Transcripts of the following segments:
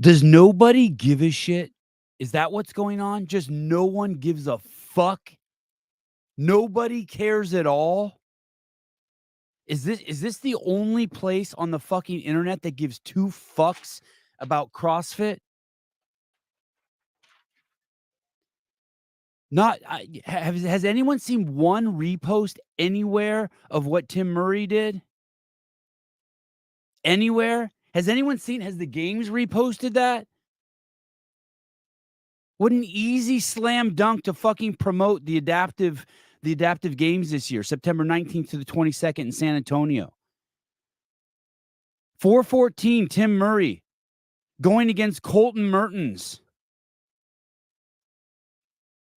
Does nobody give a shit? Is that what's going on? Just no one gives a fuck? Nobody cares at all? Is this the only place on the fucking internet that gives two fucks about CrossFit? Not has anyone seen one repost anywhere of what Tim Murray did? Anywhere? Has anyone seen has the games reposted that? What an easy slam dunk to fucking promote the adaptive games this year, September 19th to the 22nd in San Antonio. 414 Tim Murray going against Colton Mertens.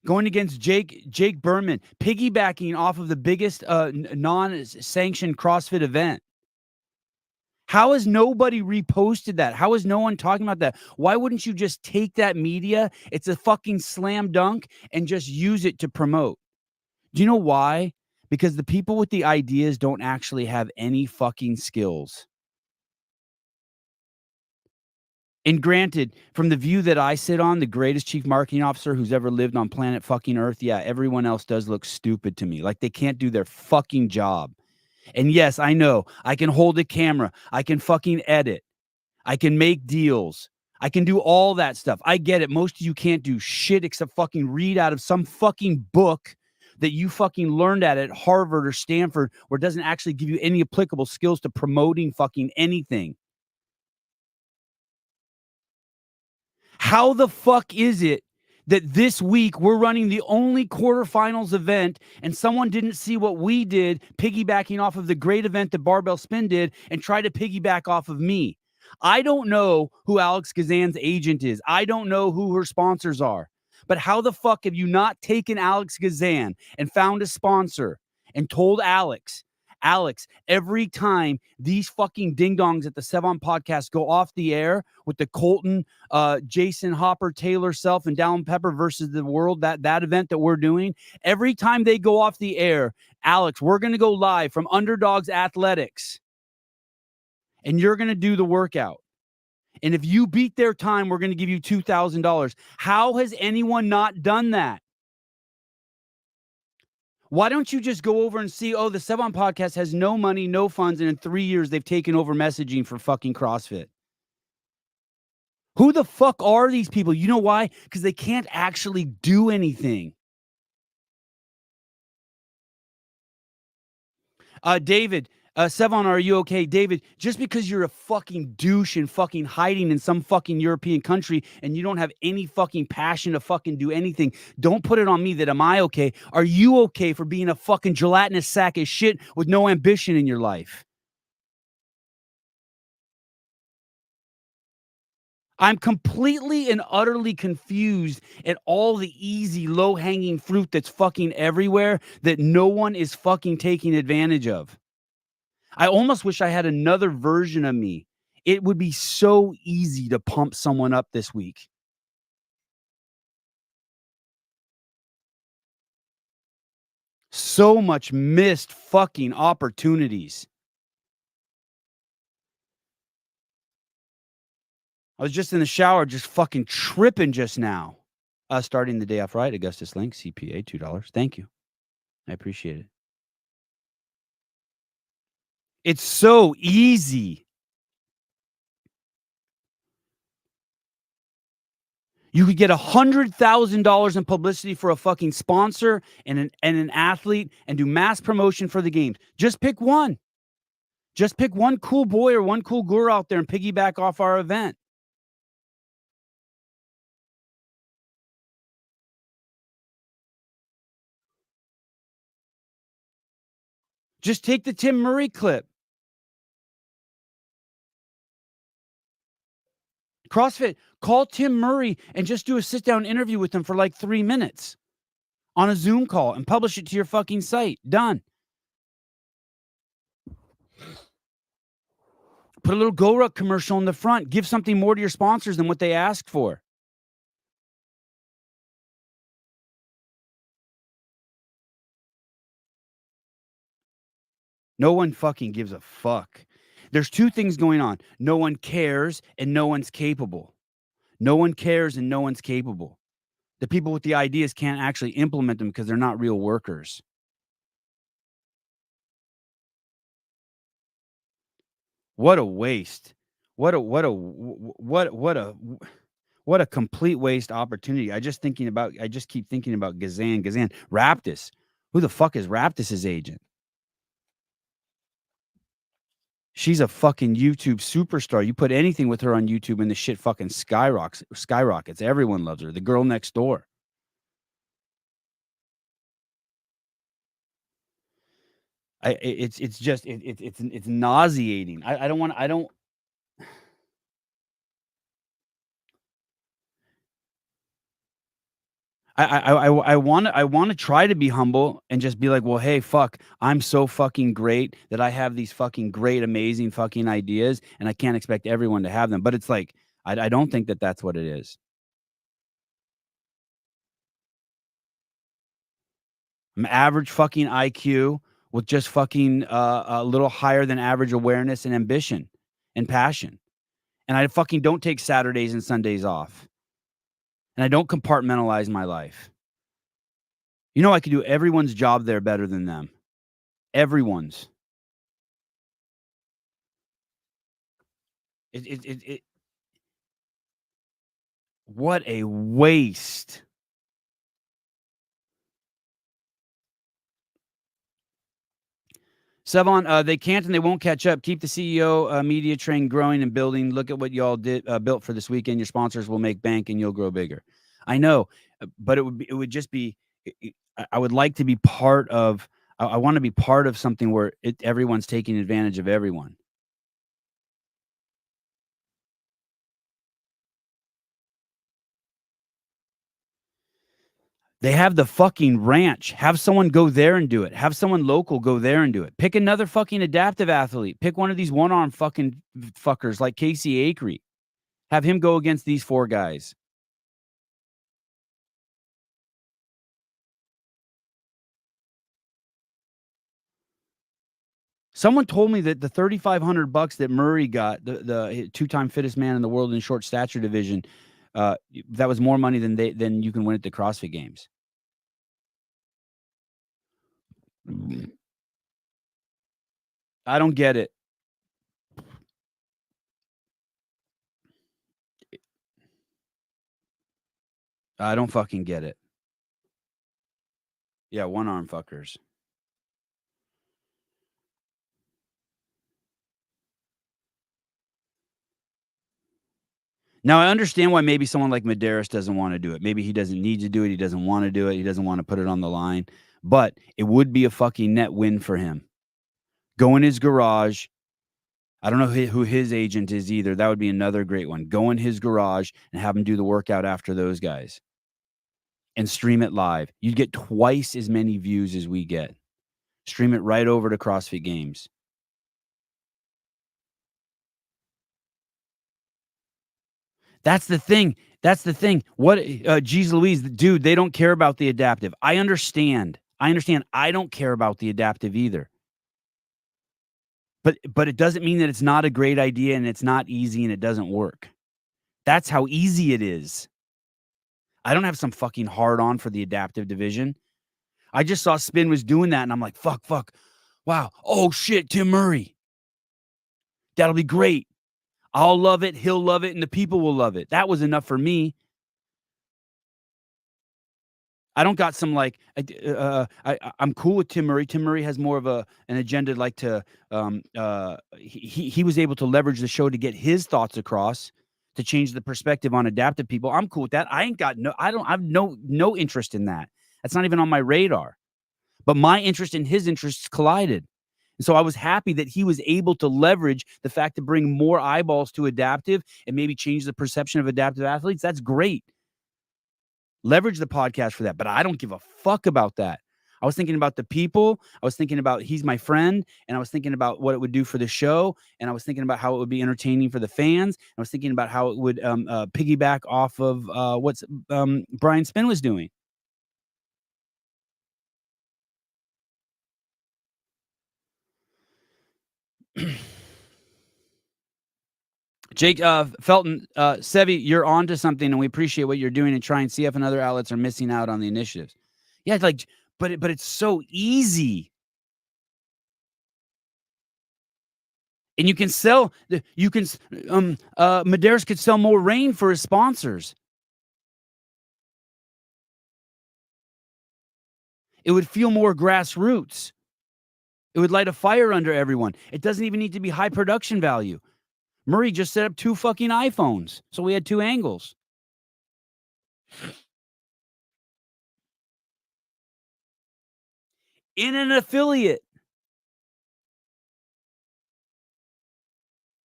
Going against Jake Berman, piggybacking off of the biggest non-sanctioned CrossFit event. How has nobody reposted that? How is no one talking about that? Why wouldn't you just take that media? It's a fucking slam dunk and just use it to promote. Do you know why? Because the people with the ideas don't actually have any fucking skills. And granted, from the view that I sit on, the greatest chief marketing officer who's ever lived on planet fucking Earth, yeah, everyone else does look stupid to me. Like they can't do their fucking job. And yes, I know I can hold a camera. I can fucking edit. I can make deals. I can do all that stuff. I get it. Most of you can't do shit except fucking read out of some fucking book that you fucking learned at Harvard or Stanford, where it doesn't actually give you any applicable skills to promoting fucking anything. How the fuck is it that this week we're running the only quarterfinals event and someone didn't see what we did, piggybacking off of the great event that Barbell Spin did and try to piggyback off of me? I don't know who Alex Gazan's agent is. I don't know who her sponsors are. But how the fuck have you not taken Alex Gazan and found a sponsor and told Alex, every time these fucking ding-dongs at the Sevon podcast go off the air with the Colton, Jason Hopper, Taylor Self, and Dallin Pepper versus the world, that event that we're doing, every time they go off the air, Alex, we're going to go live from Underdogs Athletics, and you're going to do the workout. And if you beat their time, we're going to give you $2,000. How has anyone not done that? Why don't you just go over and see, oh, the Sevon podcast has no money, no funds, and in 3 years they've taken over messaging for fucking CrossFit. Who the fuck are these people? You know why? Because they can't actually do anything. David, Sevon, are you okay? David, just because you're a fucking douche and fucking hiding in some fucking European country and you don't have any fucking passion to fucking do anything, don't put it on me that am I okay? Are you okay for being a fucking gelatinous sack of shit with no ambition in your life? I'm completely and utterly confused at all the easy, low hanging fruit that's fucking everywhere that no one is fucking taking advantage of. I almost wish I had another version of me. It would be so easy to pump someone up this week. So much missed fucking opportunities. I was just in the shower, just fucking tripping just now. Starting the day off right, Augustus Link, CPA, $2. Thank you. I appreciate it. It's so easy. You could get $100,000 in publicity for a fucking sponsor and an athlete and do mass promotion for the games. Just pick one. Just pick one cool boy or one cool girl out there and piggyback off our event. Just take the Tim Murray clip. CrossFit, call Tim Murray and just do a sit down interview with him for like 3 minutes on a Zoom call and publish it to your fucking site. Done. Put a little GoRuck commercial in the front. Give something more to your sponsors than what they asked for. No one fucking gives a fuck. There's two things going on. No one cares and no one's capable. No one cares and no one's capable. The people with the ideas can't actually implement them because they're not real workers. What a waste. What a complete waste opportunity. I just keep thinking about Gazan. Raptus. Who the fuck is Raptus's agent? She's a fucking YouTube superstar. You put anything with her on YouTube and the shit fucking skyrockets. Everyone loves her. The girl next door. It's just it's nauseating. I don't I wanna try to be humble and just be like, "Well, hey, fuck, I'm so fucking great that I have these fucking great, amazing fucking ideas, and I can't expect everyone to have them." But it's like, I don't think that that's what it is. I'm average fucking IQ with just fucking, a little higher than average awareness and ambition and passion, and I fucking don't take Saturdays and Sundays off, and I don't compartmentalize my life. You know, I could do everyone's job there better than them. Everyone's. It what a waste. Sevon, they can't and they won't catch up. Keep the CEO media train growing and building. Look at what y'all did built for this weekend. Your sponsors will make bank and you'll grow bigger. I know, but it would just be. I would like to be part of. I want to be part of something where everyone's taking advantage of everyone. They have the fucking ranch. Have someone go there and do it. Have someone local go there and do it. Pick another fucking adaptive athlete. Pick one of these one-arm fucking fuckers like Casey Akery. Have him go against these 4 guys. Someone told me that the $3,500 that Murray got, the two-time fittest man in the world in short stature division, that was more money than you can win at the CrossFit Games. I don't get it. I don't fucking get it. Yeah, one-arm fuckers. Now, I understand why maybe someone like Medeiros doesn't wanna do it. Maybe he doesn't need to do it, he doesn't wanna do it, he doesn't wanna put it on the line, but it would be a fucking net win for him. Go in his garage. I don't know who his agent is either. That would be another great one. Go in his garage and have him do the workout after those guys and stream it live. You'd get twice as many views as we get. Stream it right over to CrossFit Games. That's the thing. That's the thing. What, geez Louise, dude, they don't care about the adaptive. I understand. I understand. I don't care about the adaptive either. But it doesn't mean that it's not a great idea and it's not easy and it doesn't work. That's how easy it is. I don't have some fucking hard on for the adaptive division. I just saw Spin was doing that and I'm like, fuck. Wow. Oh shit, Tim Murray. That'll be great. I'll love it, he'll love it, and the people will love it. That was enough for me. I don't got some like I'm cool with Tim Murray. Tim Murray has more of an agenda like to he was able to leverage the show to get his thoughts across to change the perspective on adaptive people. I'm cool with that. I have no interest in that. That's not even on my radar. But my interest and his interests collided. And so I was happy that he was able to leverage the fact to bring more eyeballs to adaptive and maybe change the perception of adaptive athletes. That's great. Leverage the podcast for that, but I don't give a fuck about that. I was thinking about the people. I was thinking about he's my friend, and I was thinking about what it would do for the show, and I was thinking about how it would be entertaining for the fans. I was thinking about how it would piggyback off of what's Brian Spin was doing. Jake Felton, Sevi, you're on to something, and we appreciate what you're doing and try and see if and other outlets are missing out on the initiatives. Yeah, it's like, but it's so easy. And you can sell, Medeiros could sell more rain for his sponsors. It would feel more grassroots. It would light a fire under everyone. It doesn't even need to be high production value. Murray just set up 2 fucking iPhones, so we had 2 angles. In an affiliate.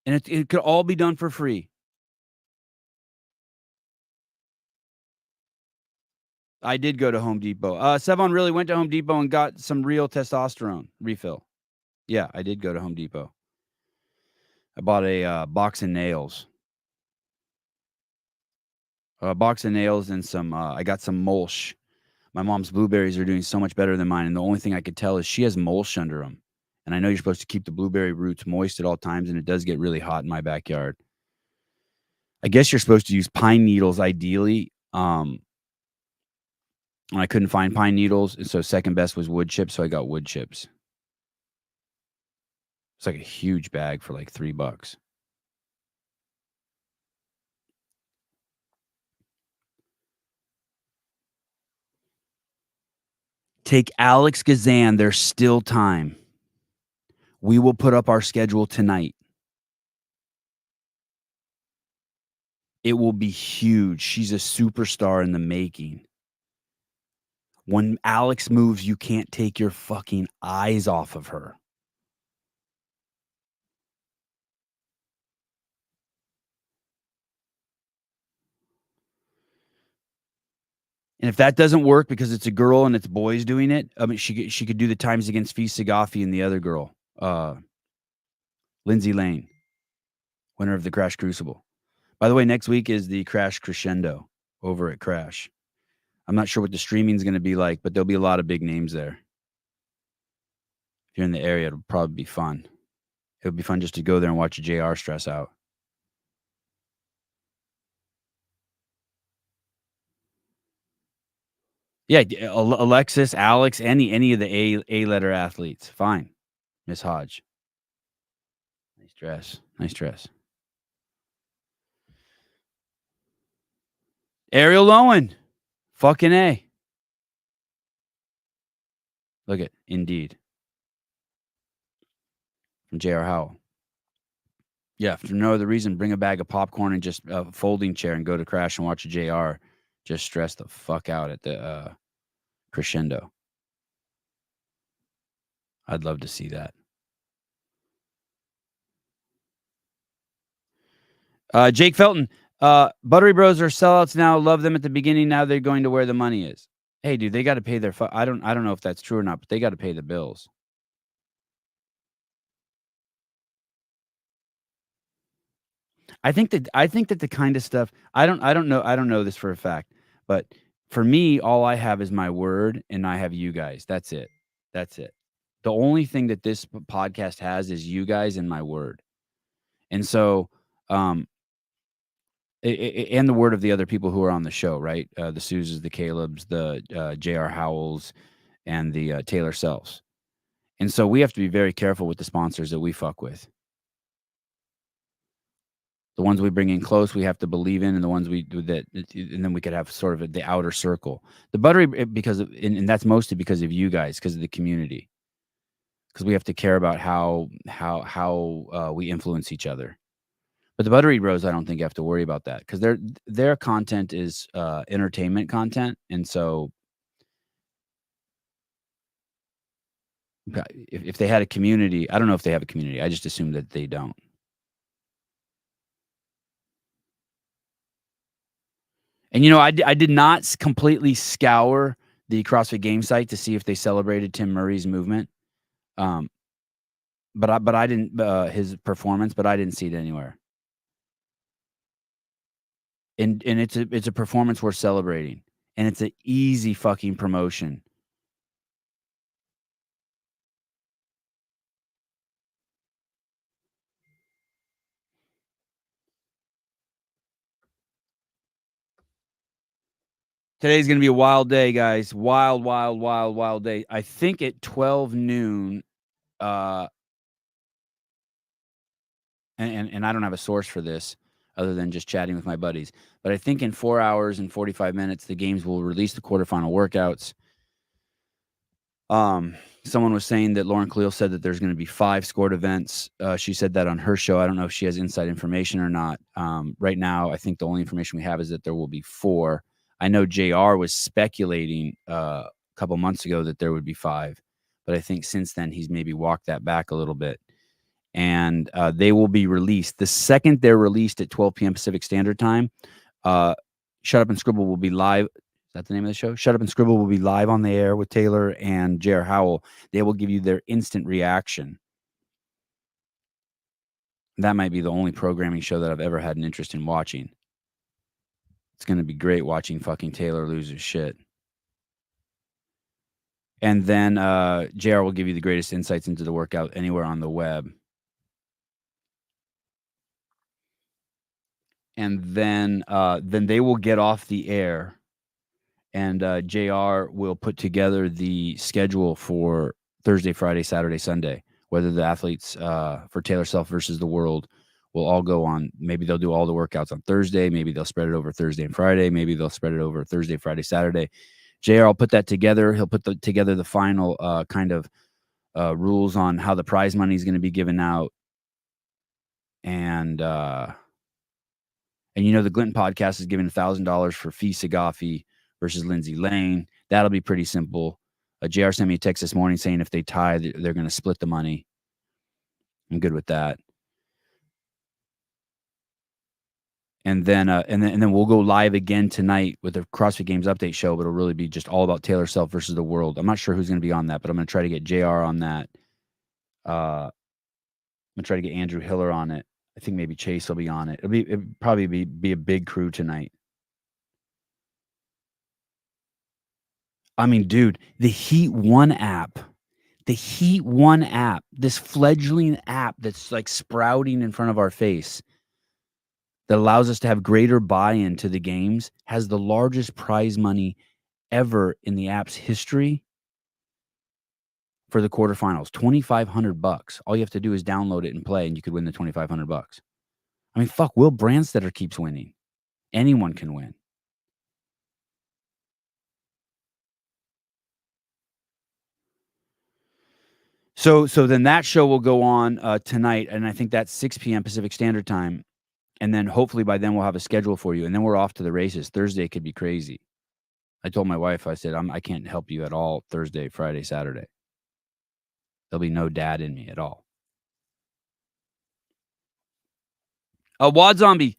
And it could all be done for free. I did go to Home Depot. Sevon really went to Home Depot and got some real testosterone refill. Yeah, I did go to Home Depot. I bought a box of nails. A box of nails and some, I got some mulch. My mom's blueberries are doing so much better than mine, and the only thing I could tell is she has mulch under them. And I know you're supposed to keep the blueberry roots moist at all times, and it does get really hot in my backyard. I guess you're supposed to use pine needles ideally. And I couldn't find pine needles, and so second best was wood chips, so I got wood chips. It's like a huge bag for like $3. Take Alex Gazan. There's still time. We will put up our schedule tonight. It will be huge. She's a superstar in the making. When Alex moves, you can't take your fucking eyes off of her. And if that doesn't work because it's a girl and it's boys doing it, I mean, she could do the times against Fee Sagafi and the other girl, Lindsay Lane, winner of the Crash Crucible. By the way, next week is the Crash Crescendo over at Crash. I'm not sure what the streaming is going to be like, but there'll be a lot of big names there. If you're in the area, it'll probably be fun. It'll be fun just to go there and watch JR stress out. Yeah, Alexis, Alex, any of the A letter athletes, fine. Miss Hodge, nice dress, nice dress. Ariel Lowen, fucking A. Look at Indeed from J.R. Howell. Yeah, for no other reason, bring a bag of popcorn and just a folding chair and go to Crash and watch a JR just stress the fuck out at the Crescendo. I'd love to see that. Jake Felton, Buttery Bros are sellouts now. Love them at the beginning. Now they're going to where the money is. Hey, dude, they got to pay their. I don't know if that's true or not, but they got to pay the bills. I think that the kind of stuff I don't know this for a fact, but for me, all I have is my word, and I have you guys. That's it. That's it. The only thing that this podcast has is you guys and my word, and so, and the word of the other people who are on the show, right? The Susans, the Calebs, the J.R. Howells, and the Taylor Selfs. And so we have to be very careful with the sponsors that we fuck with. The ones we bring in close, we have to believe in, and the ones we do that, and then we could have sort of the outer circle. The Buttery, because of, and that's mostly because of you guys, because of the community, because we have to care about how we influence each other. But the Buttery Bros, I don't think you have to worry about that because their content is entertainment content, and so if they had a community, I don't know if they have a community. I just assume that they don't. And I did not completely scour the CrossFit Games site to see if they celebrated Tim Murray's movement, but I didn't his performance, but I didn't see it anywhere. And it's a performance worth celebrating, and it's an easy fucking promotion. Today's going to be a wild day, guys. Wild day. I think at 12 noon, and I don't have a source for this other than just chatting with my buddies, but I think in 4 hours and 45 minutes, the games will release the quarterfinal workouts. Someone was saying that Lauren Khalil said that there's going to be 5 scored events. She said that on her show. I don't know if she has inside information or not. Right now, I think the only information we have is that there will be 4. I know JR was speculating a couple months ago that there would be 5, but I think since then he's maybe walked that back a little bit. And they will be released. The second they're released at 12 p.m. Pacific Standard Time, Shut Up and Scribble will be live. Is that the name of the show? Shut Up and Scribble will be live on the air with Taylor and J.R. Howell. They will give you their instant reaction. That might be the only programming show that I've ever had an interest in watching. It's going to be great watching fucking Taylor lose his shit. And then JR will give you the greatest insights into the workout anywhere on the web. And then they will get off the air, and JR will put together the schedule for Thursday, Friday, Saturday, Sunday, whether the athletes for Taylor Self versus the World will all go on. Maybe they'll do all the workouts on Thursday. Maybe they'll spread it over Thursday and Friday. Maybe they'll spread it over Thursday, Friday, Saturday. JR will put that together. He'll put together the final kind of rules on how the prize money is going to be given out. And you know, the Glinton podcast is giving $1,000 for Fee Sagafi versus Lindsay Lane. That'll be pretty simple. JR sent me a text this morning saying if they tie, they're going to split the money. I'm good with that. And then we'll go live again tonight with the CrossFit Games update show, but it'll really be just all about Taylor Self versus the World. I'm not sure who's going to be on that, but I'm going to try to get JR on that. I'm going to try to get Andrew Hiller on it. I think maybe Chase will be on it. It'll probably be a big crew tonight. I mean, dude, the Heat One app, this fledgling app that's like sprouting in front of our face that allows us to have greater buy-in to the games, has the largest prize money ever in the app's history for the quarterfinals. $2,500. All you have to do is download it and play, and you could win the $2,500. I mean, fuck, Will Brandstetter keeps winning. Anyone can win. So then that show will go on tonight, and I think that's 6 p.m. Pacific Standard Time. And then hopefully by then we'll have a schedule for you, and then we're off to the races. Thursday could be crazy. I told my wife, I said, I can't help you at all Thursday, Friday, Saturday. There'll be no dad in me at all. Wad Zombie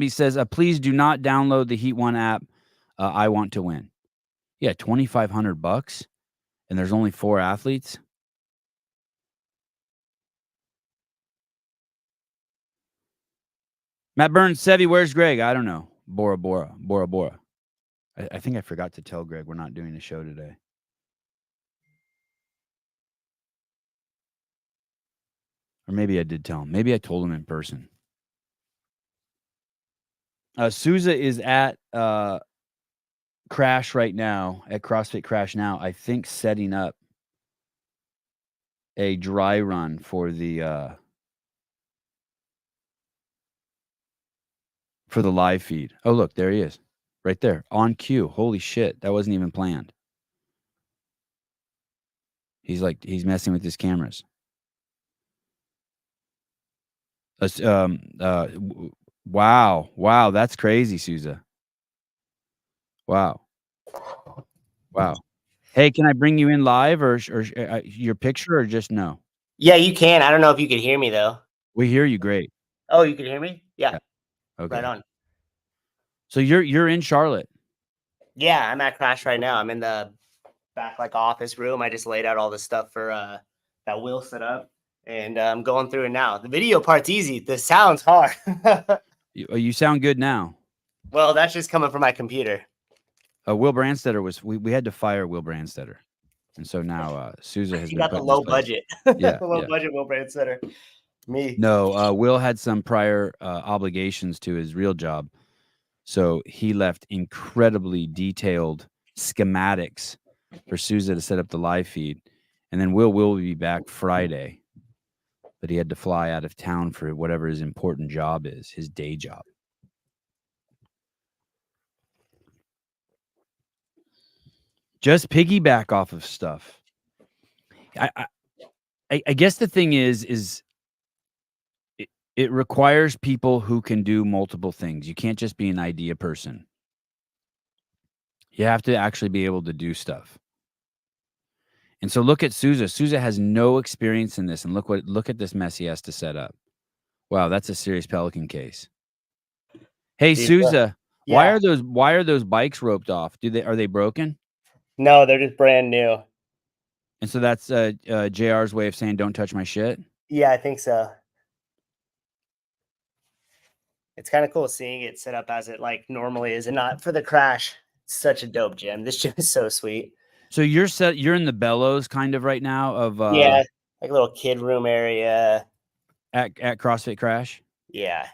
says, please do not download the Heat One app. I want to win. Yeah, $2,500, and there's only 4 athletes. Matt Burns, Sevi, where's Greg? I don't know. Bora Bora. I think I forgot to tell Greg we're not doing a show today. Or maybe I did tell him. Maybe I told him in person. Souza is at Crash right now, at CrossFit Crash now, I think setting up a dry run for the live feed. Oh, look, there he is. Right there. On cue. Holy shit. That wasn't even planned. He's messing with his cameras. Wow. That's crazy, Souza. Wow. Hey, can I bring you in live or your picture or just no? Yeah, you can. I don't know if you can hear me though. We hear you great. Oh, you can hear me? Yeah. Okay. Right on. So you're in Charlotte. Yeah, I'm at Crash right now. I'm in the back office room. I just laid out all the stuff for that Will set up, and I'm going through it now. The video part's easy. The sound's hard. You sound good now. Well, that's just coming from my computer. Will Brandstetter we had to fire Will Brandstetter, and so now Souza has got the low budget. Yeah, low budget Will Brandstetter. Me. No, Will had some prior obligations to his real job, So he left incredibly detailed schematics for Souza to set up the live feed. And then will be back Friday, but he had to fly out of town for whatever his important job is, his day job. Just piggyback off of stuff. I guess the thing is it requires people who can do multiple things. You can't just be an idea person. You have to actually be able to do stuff. And so look at Souza. Souza has no experience in this, and look at this mess he has to set up. Wow, that's a serious Pelican case. Hey, Dude, Souza, yeah. why are those bikes roped off? Are they broken? No, they're just brand new. And so that's JR's way of saying don't touch my shit. Yeah, I think so. It's kind of cool seeing it set up as it like normally is, and not for the crash. It's such a dope gym. This gym is so sweet. So you're in the bellows kind of right now of Yeah, like a little kid room area. at CrossFit Crash. Yeah.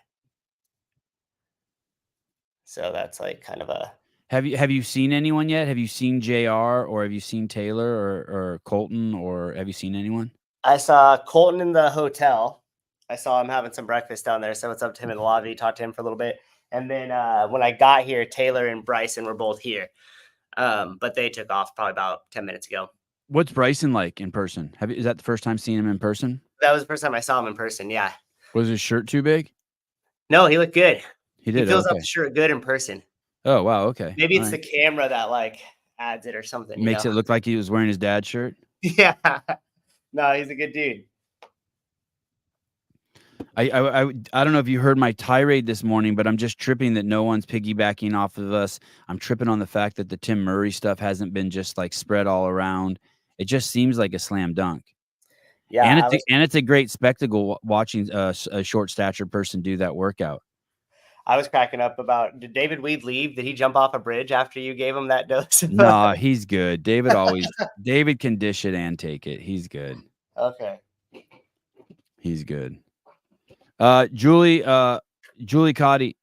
So that's like kind of a. Have you seen anyone yet? Have you seen JR or have you seen Taylor or Colton or have you seen anyone? I saw Colton in the hotel. I saw him having some breakfast down there. So what's up to him in the lobby, talked to him for a little bit. And then when I got here, Taylor and Bryson were both here. But they took off probably about 10 minutes ago. What's Bryson like in person? Is that the first time seeing him in person? That was the first time I saw him in person. Yeah. Was his shirt too big? No, he looked good. He did. He fills okay. up the shirt good in person. Oh, wow. Okay. Maybe it's All the camera that like adds it or something. Makes it look like he was wearing his dad's shirt. Yeah. No, he's a good dude. I don't know if you heard my tirade this morning, but I'm just tripping that no one's piggybacking off of us. I'm tripping on the fact that the Tim Murray stuff hasn't been just like spread all around. It just seems like a slam dunk. Yeah. And it's a great spectacle watching a short stature person do that workout. I was cracking up about, did David Weed leave? Did he jump off a bridge after you gave him that dose? Nah, he's good. David can dish it and take it. He's good. Okay. He's good. Julie Cotty,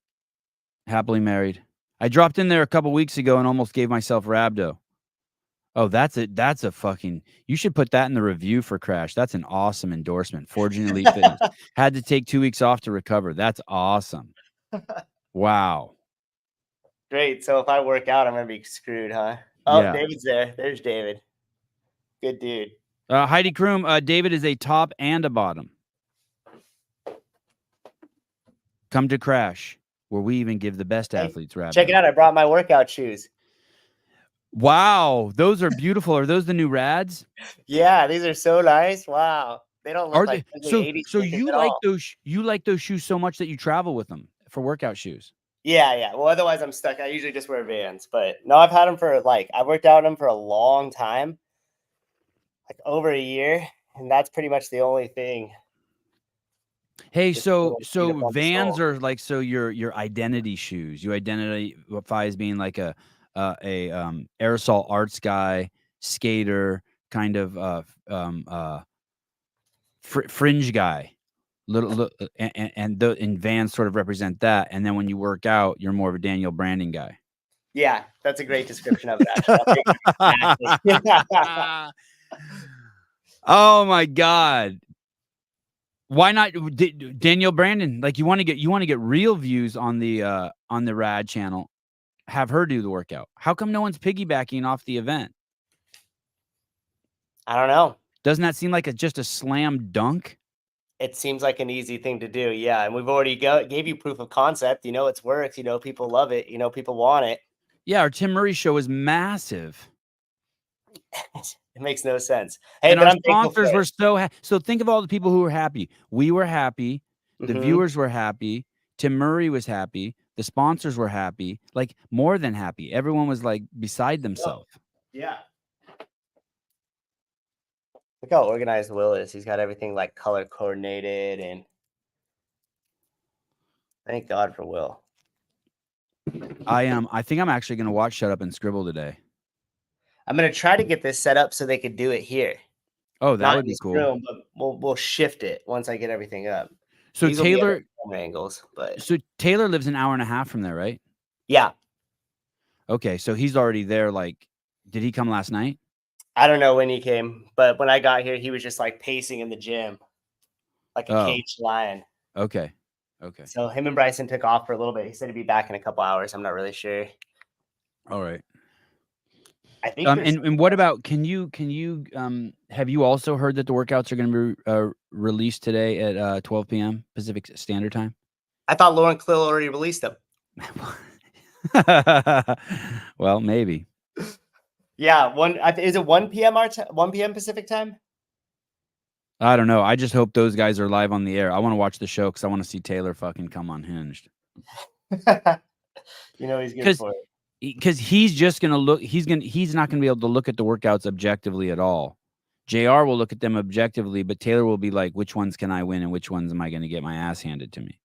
happily married. I dropped in there a couple weeks ago and almost gave myself rhabdo. Oh, that's it. That's a fucking. You should put that in the review for Crash. That's an awesome endorsement. Forging Elite Fitness. Had to take 2 weeks off to recover. That's awesome. Wow. Great. So if I work out, I'm gonna be screwed, huh? Oh, Yeah. David's there. There's David. Good dude. Heidi Kroom, David is a top and a bottom. Come to Crash, where we even give the best athletes rhabdo. Check it out. I brought my workout shoes. Wow, those are beautiful. Are those the new Rads? Yeah, these are so nice. Wow. They don't look Are like they? So 80s so sneakers you at like all. those shoes so much that you travel with them for workout shoes? Yeah. Well, otherwise I'm stuck. I usually just wear Vans, but no, I've had them for I've worked out in them for a long time, like over a year, and that's pretty much the only thing. Hey, Just so beat up on the Vans sole. are like your identity shoes. You identify as being like a aerosol arts guy, skater, kind of fringe guy. And Vans sort of represent that. And then when you work out, you're more of a Daniel Brandon guy. Yeah, that's a great description of it, actually. Oh my God. Why not Daniel Brandon? Like you want to get real views on the Rad channel. Have her do the workout. How come no one's piggybacking off the event? I don't know. Doesn't that seem like just a slam dunk? It seems like an easy thing to do. Yeah. And we've already gave you proof of concept. It's worked. People love it. People want it. Yeah. Our Tim Murray show is massive. It makes no sense. Hey, and but our sponsors were so think of all the people who were happy. We were happy. The viewers were happy. Tim Murray was happy. The sponsors were happy. Like more than happy. Everyone was like beside themselves. Yeah. Look how organized Will is. He's got everything like color coordinated, and thank God for Will. I think I'm actually going to watch Shut Up and Scribble today. I'm going to try to get this set up so they could do it here. Oh, that would be cool. Room, but we'll shift it once I get everything up. So Taylor angles, but so Taylor lives an hour and a half from there, right? Yeah. Okay, so he's already there. Like, did he come last night? I don't know when he came, but when I got here, he was just like pacing in the gym like a Oh, caged lion. okay. Okay. So him and Bryson took off for a little bit. He said he'd be back in a couple hours. I'm not really sure. All right. I think there's And what about can you have you also heard that the workouts are going to be released today at 12 p.m. Pacific Standard Time? I thought Lauren Clill already released them. Well, maybe. Yeah, is it 1 p.m. 1 p.m. Pacific time? I don't know. I just hope those guys are live on the air. I want to watch the show because I want to see Taylor fucking come unhinged. You know he's good for it. Because he's just gonna look. He's not gonna be able to look at the workouts objectively at all. JR will look at them objectively, but Taylor will be like, which ones can I win and which ones am I going to get my ass handed to me?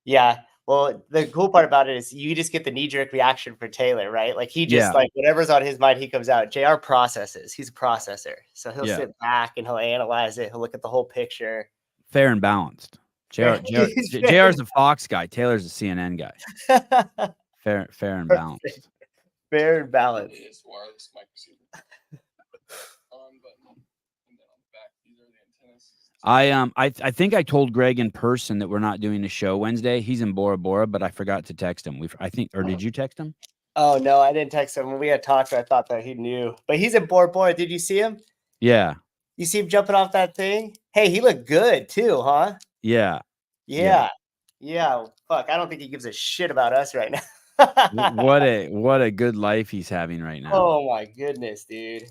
Yeah. Well, the cool part about it is you just get the knee-jerk reaction for Taylor, right? Like he just Yeah. like whatever's on his mind, he comes out. JR processes. He's a processor. So he'll Yeah. sit back and he'll analyze it. He'll look at the whole picture. Fair and balanced. JR's a Fox guy. Taylor's a CNN guy. Fair and balanced. Fair and balanced. Is wireless mic receiver. On button, and then on the back, these are the antennas. I think I told Greg in person that we're not doing a show Wednesday. He's in Bora Bora, but I forgot to text him. Or did you text him? Oh no, I didn't text him. When we had talked, I thought that he knew. But he's in Bora Bora. Did you see him? Yeah. You see him jumping off that thing? Hey, he looked good too, huh? Yeah. Yeah. Fuck, I don't think he gives a shit about us right now. What a good life he's having right now. Oh my goodness, dude.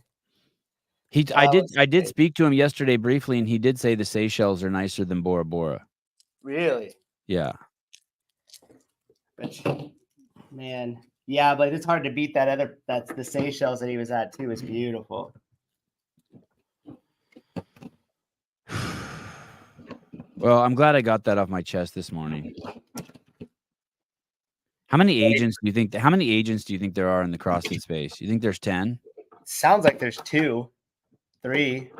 I did speak to him yesterday briefly, and he did say the Seychelles are nicer than Bora Bora. Really? Yeah. Man. Yeah, but it's hard to beat that's the Seychelles that he was at too. It's beautiful. Well, I'm glad I got that off my chest this morning. How many agents do you think there are in the CrossFit space? You think there's 10? Sounds like there's 2, 3.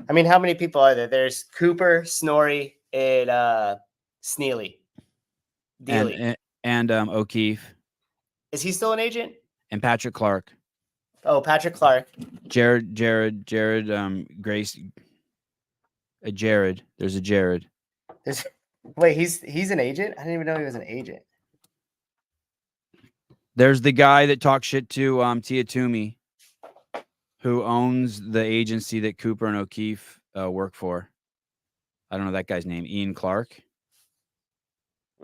I mean, how many people are there? There's Cooper, Snorri, and Sneely. And O'Keefe. Is he still an agent? And Patrick Clark. Oh, Patrick Clark. Jared, Grace. Jared. There's a Jared. Wait, he's an agent? I didn't even know he was an agent. There's the guy that talks shit to Tia Toomey, who owns the agency that Cooper and O'Keefe work for. I don't know that guy's name. Ian Clark.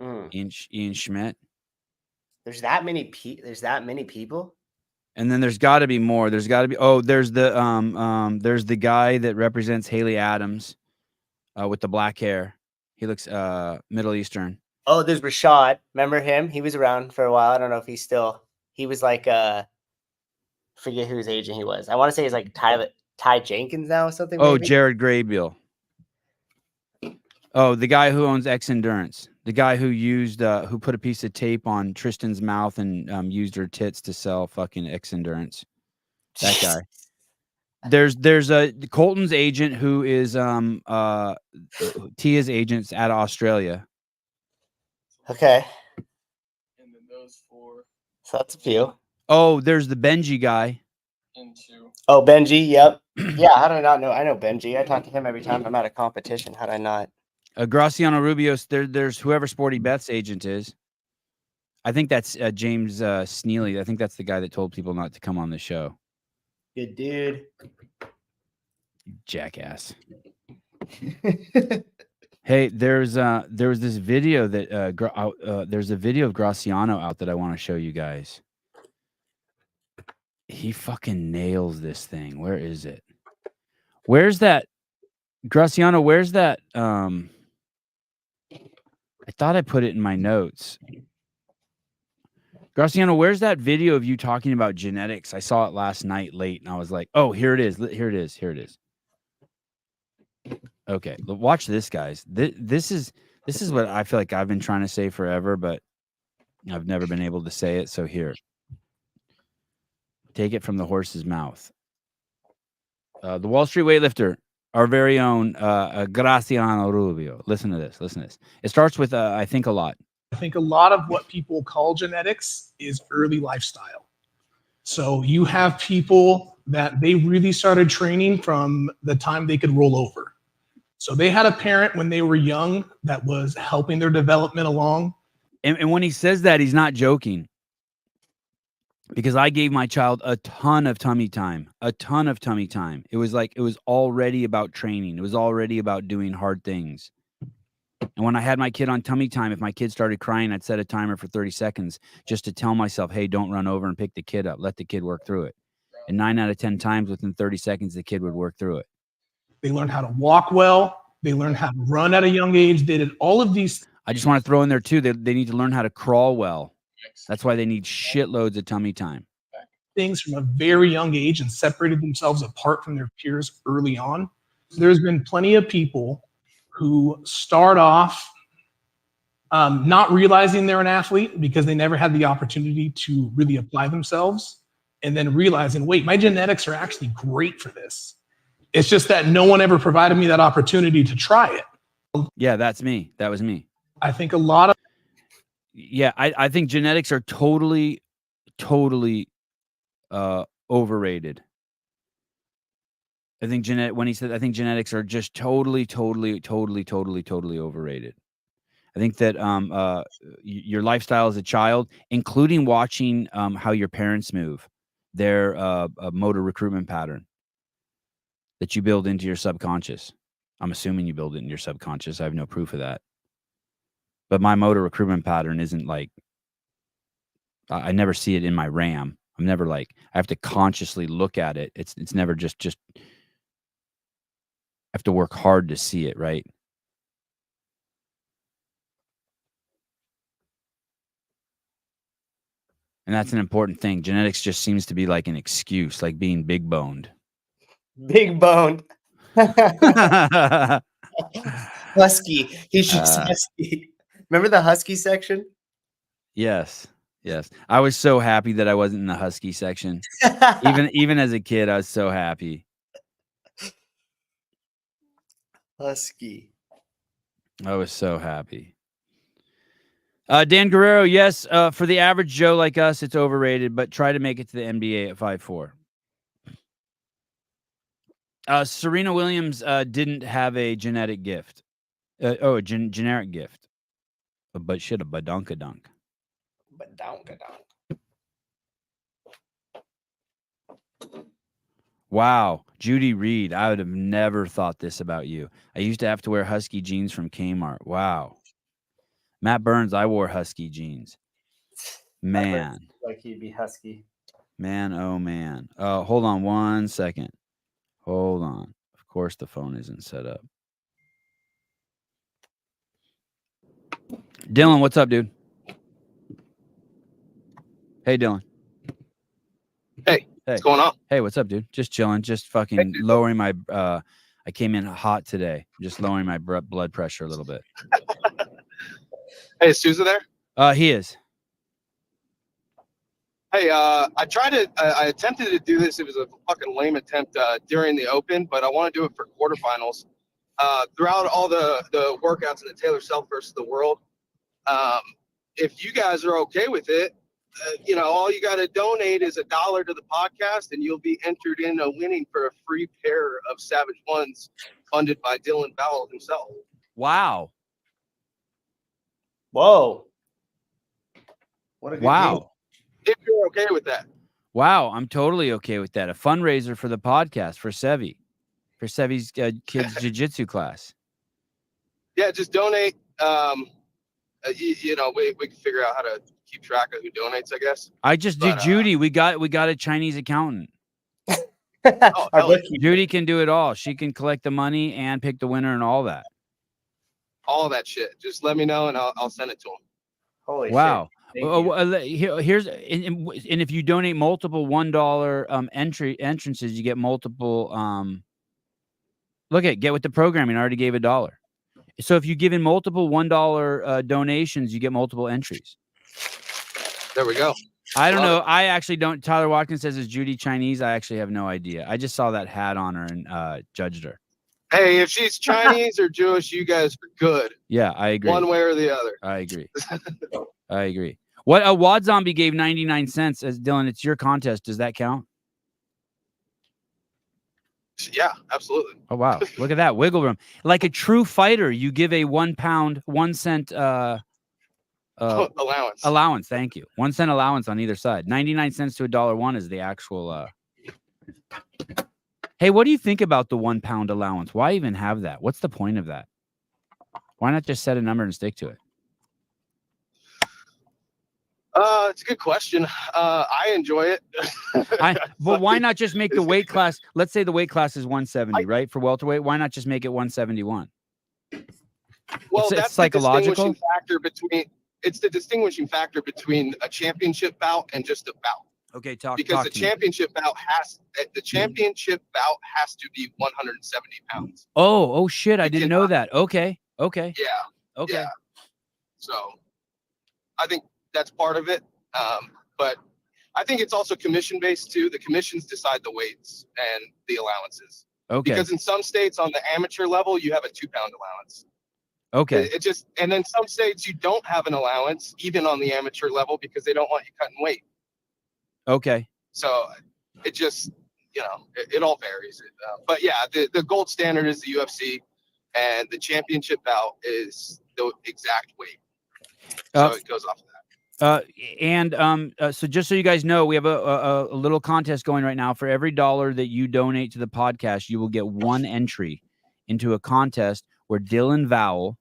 Ian Schmidt. There's that many people. And then there's got to be more. There's got to be. Oh, there's the guy that represents Haley Adams, with the black hair. He looks Middle Eastern. Oh, there's Rashad. Remember him? He was around for a while. I don't know if he was like forget whose agent he was. I want to say he's like Ty Jenkins now or something. Oh, maybe? Jared Graybill. Oh, the guy who owns X Endurance. The guy who who put a piece of tape on Tristan's mouth and used her tits to sell fucking X Endurance. That guy. There's a Colton's agent who is Tia's agents out of Australia. Okay. And then those 4 So that's a few. Oh, there's the Benji guy. into. Oh, Benji. Yep. Yeah. How did I not know? I know Benji. I talk to him every time I'm at a competition. How did I not? Graciano Rubio's. There's whoever Sporty Beth's agent is. I think that's James Sneely. I think that's the guy that told people not to come on the show. Good dude. Jackass. Hey, there was this video that there's a video of Graciano out that I want to show you guys. He fucking nails this thing. Where is it? Where's that? Graciano, where's that? I thought I put it in my notes. Graciano, where's that video of you talking about genetics? I saw it last night late, and I was like, oh, here it is. Here it is. Here it is. Okay, watch this, guys. This is what I feel like I've been trying to say forever, but I've never been able to say it. So here, take it from the horse's mouth. The Wall Street weightlifter, our very own Graciano Rubio. Listen to this. Listen to this. It starts with I think a lot. I think a lot of what people call genetics is early lifestyle. So you have people that they really started training from the time they could roll over. So they had a parent when they were young that was helping their development along. And when he says that, he's not joking. Because I gave my child a ton of tummy time. It was already about training. It was already about doing hard things. And when I had my kid on tummy time, if my kid started crying, I'd set a timer for 30 seconds just to tell myself, hey, don't run over and pick the kid up. Let the kid work through it. And 9 out of 10 times within 30 seconds, the kid would work through it. They learned how to walk well. They learned how to run at a young age. They did all of these. I just want to throw in there, too, they need to learn how to crawl well. That's why they need shitloads of tummy time. Things from a very young age and separated themselves apart from their peers early on. There's been plenty of people who start off not realizing they're an athlete because they never had the opportunity to really apply themselves, and then realizing, wait, my genetics are actually great for this. It's just that no one ever provided me that opportunity to try it. Yeah, that's me. That was me. I think a lot of I think genetics are totally overrated. I think genetics are just totally overrated. I think that your lifestyle as a child, including watching how your parents move, their motor recruitment pattern that you build into your subconscious. I'm assuming you build it in your subconscious. I have no proof of that. But my motor recruitment pattern isn't like, I never see it in my RAM. I'm never like, I have to consciously look at it. It's never just I have to work hard to see it, right? And that's an important thing. Genetics just seems to be like an excuse, like being big boned. Big boned. Husky. He's just husky. Remember the husky section? Yes. I was so happy that I wasn't in the husky section. Even as a kid, I was so happy. Husky. I was so happy. Dan Guerrero, yes, for the average Joe like us, it's overrated, but try to make it to the NBA at 5'4". Serena Williams didn't have a genetic gift. Generic gift. But shit, a badunkadunk. Wow. Judy Reed, I would have never thought this about you. I used to have to wear husky jeans from Kmart. Wow. Matt Burns, I wore husky jeans. Man. Like he'd be husky. Man, oh man. Hold on 1 second. Hold on. Of course the phone isn't set up. Dylan, what's up, dude? Hey, Dylan. Hey, what's going on? Hey, what's up, dude? Just chilling. Just fucking lowering my I came in hot today. Just lowering my blood pressure a little bit. Hey, is Sousa there? He is. Hey, I attempted to do this. It was a fucking lame attempt during the Open, but I want to do it for quarterfinals. Throughout all the workouts in the Taylor Self versus the World, if you guys are okay with it, all you got to donate is $1 to the podcast, and you'll be entered in a winning for a free pair of Savage Ones funded by Dylan Bowell himself. Wow. Whoa. What a good Wow. If you're okay with that. Wow, I'm totally okay with that. A fundraiser for the podcast for Sevi. For Sevi's kids' jiu-jitsu class. Yeah, just donate. We can figure out how to keep track of who donates, I guess. I just did Judy. We got a Chinese accountant. Judy can do it all. She can collect the money and pick the winner and all that. All that shit. Just let me know and I'll send it to him. Holy wow. shit. Here's and if you donate multiple $1 entrances, you get multiple get with the programming. I already gave $1. So if you give in multiple $1 donations, you get multiple entries. There we go. I don't know. I actually don't. Tyler Watkins says, is Judy Chinese? I actually have no idea. I just saw that hat on her and judged her. Hey, if she's Chinese or Jewish, you guys are good. Yeah, I agree. One way or the other. I agree. I agree. What a Wad Zombie gave 99 cents as Dylan. It's your contest. Does that count? Yeah, absolutely. Oh wow! Look at that wiggle room. Like a true fighter, you give a 1 pound, 1 cent Allowance. allowance. Thank you. 1 cent allowance on either side. 99 cents to $1 is the actual. Hey, what do you think about the 1 pound allowance? Why even have that? What's the point of that? Why not just set a number and stick to it? It's a good question. I enjoy it. But why not just make the weight class? Let's say the weight class is 170, right? For welterweight, why not just make it 171? Well, It's that's psychological? The distinguishing factor between. It's the distinguishing factor between a championship bout and just a bout. Okay, talk Because the to me. championship bout has to be 170 pounds. Oh shit! I didn't know cannot- that. Okay. Yeah. Yeah. So, I think that's part of it. But I think it's also commission based too. The commissions decide the weights and the allowances. Okay. Because in some states on the amateur level, you have a 2 pound allowance. Okay. It just, and then some states you don't have an allowance even on the amateur level because they don't want you cutting weight. Okay. So it just, it all varies. But yeah, the gold standard is the UFC, and the championship bout is the exact weight. So it goes off of that. So just so you guys know, we have a little contest going right now. For every $1 that you donate to the podcast, you will get 1 entry into a contest where Dylan Vowell,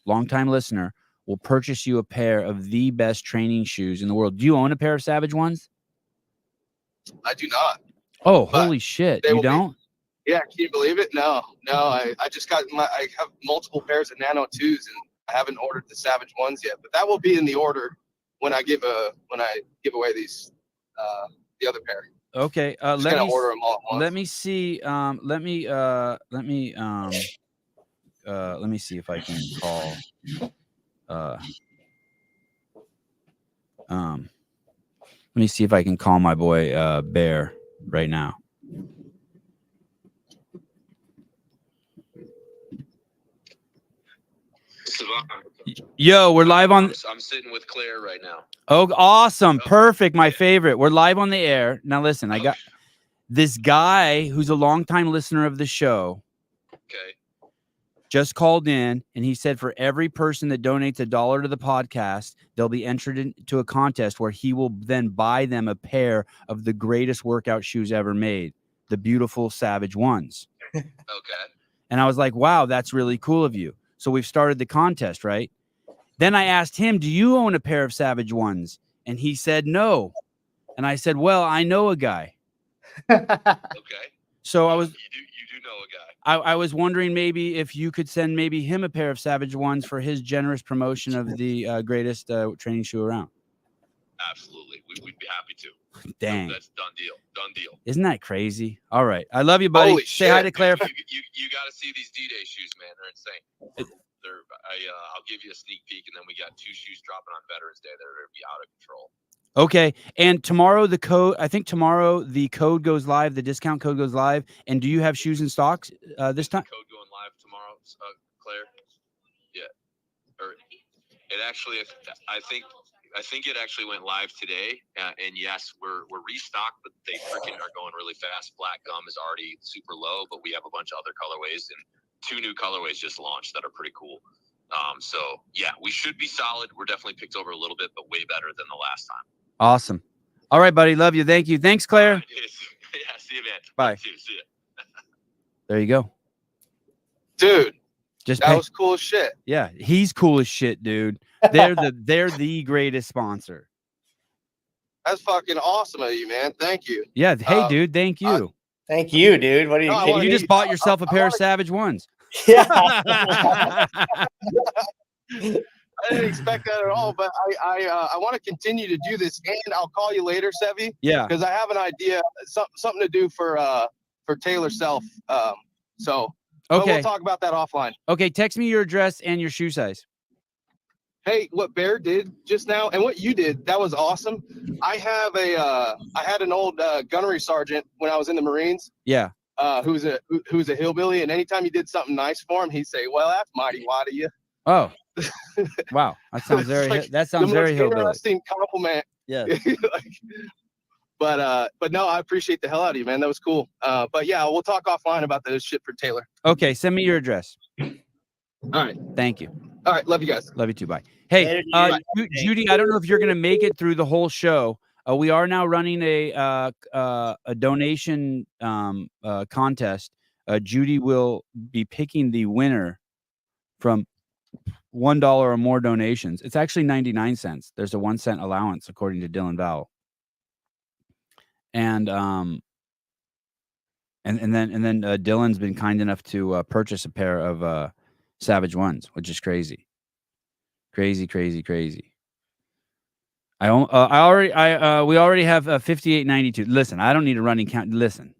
longtime listener, will purchase you a pair of the best training shoes in the world. Do you own a pair of Savage Ones? I do not. Oh, But holy shit. they You will be- don't? Yeah, can you believe it? No. I just got I have multiple pairs of Nano 2s, and I haven't ordered the Savage ones yet. But that will be in the order when I give away these the other pair. Okay. Just Let gonna me order them all at once. let me see. Let me see if I can call. Let me see if I can call my boy Bear right now. Yo, we're live on. I'm sitting with Claire right now. Oh, awesome. Perfect. My favorite. We're live on the air. Now, listen, I got this guy who's a longtime listener of the show. Okay. Just called in, and he said for every person that donates $1 to the podcast, they'll be entered into a contest where he will then buy them a pair of the greatest workout shoes ever made, the beautiful Savage Ones. Okay. And I was like, wow, that's really cool of you. So we've started the contest, right? Then I asked him, do you own a pair of Savage Ones? And he said no. And I said, well, I know a guy. Okay. So I was You do know a guy. I was wondering maybe if you could send maybe him a pair of Savage Ones for his generous promotion of the greatest training shoe around. Absolutely. We'd be happy to. Dang. That's done deal. Done deal. Isn't that crazy? All right. I love you, buddy. Holy Say hi shit. to Claire. You got to see these D-Day shoes, man. They're insane. I'll give you a sneak peek, and then we got 2 shoes dropping on Veterans Day that are going to be out of control. Okay. And tomorrow I think tomorrow the code goes live. The discount code goes live. And do you have shoes in stocks this time? Code going live tomorrow, Claire. Yeah. Or it actually, I think it actually went live today. And yes, we're restocked, but they freaking are going really fast. Black gum is already super low, but we have a bunch of other colorways, and 2 new colorways just launched that are pretty cool. So yeah, we should be solid. We're definitely picked over a little bit, but way better than the last time. Awesome. All right, buddy. Love you. Thank you. Thanks, Claire. Yeah, see you, man. Bye. See you. There you go. Dude, Just that pay. was cool as shit. Yeah, he's cool as shit, dude. They're the greatest sponsor. That's fucking awesome of you, man. Thank you. Yeah. Hey, dude. Thank you. Thank you, dude. What do you No, I think? wanna You just meet- bought yourself a I pair of wanna- Savage Ones. Yeah. I didn't expect that at all, but I want to continue to do this, and I'll call you later, Sevy, Yeah. because I have an idea, something to do for Taylor Self. So but Okay. we'll talk about that offline. Okay. Text me your address and your shoe size. Hey, what Bear did just now and what you did, that was awesome. I had an old gunnery sergeant when I was in the Marines. Yeah. who's a hillbilly, and anytime you did something nice for him, he'd say, "Well, that's mighty white of you." Oh, wow. That sounds It's very like that The sounds most very hillbilly. interesting compliment. Yeah. Like, but no, I appreciate the hell out of you, man. That was cool. But yeah, we'll talk offline about this shit for Taylor. Okay, send me your address. All right. Thank you. All right. Love you guys. Love you too. Bye. Hey, Later, Judy, I don't know if you're gonna make it through the whole show. We are now running a donation contest. Judy will be picking the winner from $1 or more donations. It's actually 99 cents. There's a 1 cent allowance according to Dylan Vowell. And then Dylan's been kind enough to purchase a pair of Savage Ones, which is crazy. Crazy. We already have 58.92. Listen, I don't need a running count. Listen,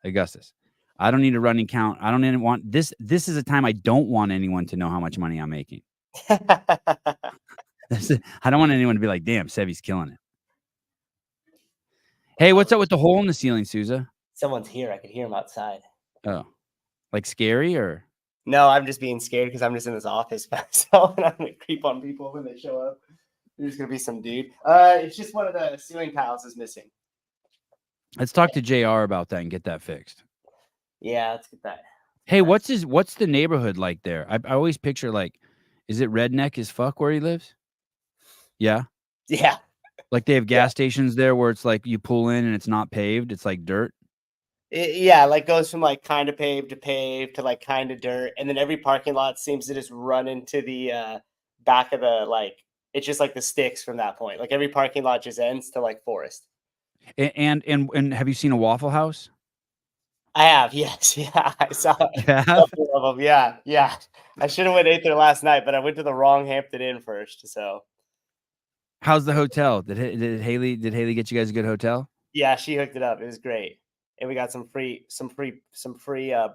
Augustus. I don't need a running count. I don't even want this. This is a time I don't want anyone to know how much money I'm making. I don't want anyone to be like, damn, Sevy's killing it. Hey, what's up with the hole in the ceiling, Souza? Someone's here. I could hear him outside. Oh, like scary or? No, I'm just being scared because I'm just in this office by myself and I'm gonna creep on people when they show up. There's gonna be some dude. It's just one of the ceiling tiles is missing. Let's talk to JR about that and get that fixed. Yeah, let's get that. Hey, what's the neighborhood like there? I always picture like, is it redneck as fuck where he lives? Yeah. Yeah. Like they have gas stations there where it's like you pull in and it's not paved. It's like dirt. Yeah, like goes from like kind of paved to like kind of dirt, and then every parking lot seems to just run into the back of the like. It's just like the sticks from that point. Like every parking lot just ends to like forest. And have you seen a Waffle House? I have, yes, yeah. I saw Yeah. a couple of them. Yeah. I should have went ate there last night, but I went to the wrong Hampton Inn first. So How's the hotel? Did Haley get you guys a good hotel? yeah, she hooked it up. It was great, and we got some free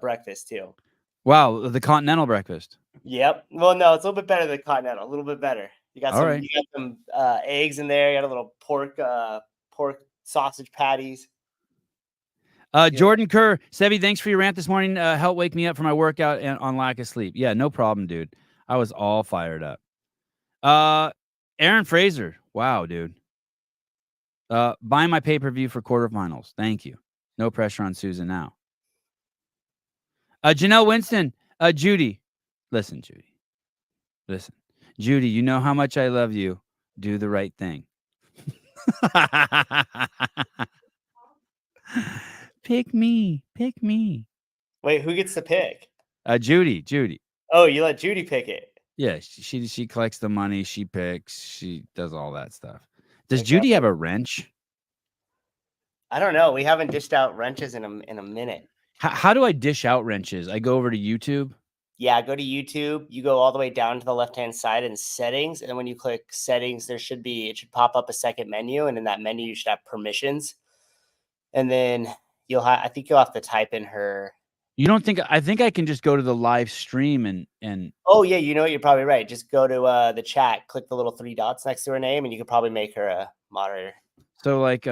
breakfast too. Wow, the continental breakfast. Yep. Well, no, it's a little bit better than Continental. A little bit better. You got All some. right. You got some eggs in there. You got a little pork sausage patties. Jordan Kerr, Sevy, thanks for your rant this morning. Help wake me up for my workout and on lack of sleep. Yeah, no problem, dude. I was all fired up. Aaron Fraser. Wow, dude. Buy my pay-per-view for quarterfinals. Thank you. No pressure on Susan now. Janelle Winston. Judy. Listen, Judy. Listen. Judy, you know how much I love you. Do the right thing. Pick me. Pick me. Wait, who gets to pick? Judy. Oh, you let Judy pick it. Yeah, she collects the money, she picks, she does all that stuff. Does Okay. Judy have a wrench? I don't know. We haven't dished out wrenches in a minute. How do I dish out wrenches? I go over to YouTube. Yeah, go to YouTube. You go all the way down to the left-hand side in settings. And then when you click settings, it should pop up a second menu. And in that menu, you should have permissions. And then I think you'll have to type in her. I think I can just go to the live stream and Oh yeah, you know what? You're probably right. Just go to the chat, click the little 3 dots next to her name, and you could probably make her a moderator. so like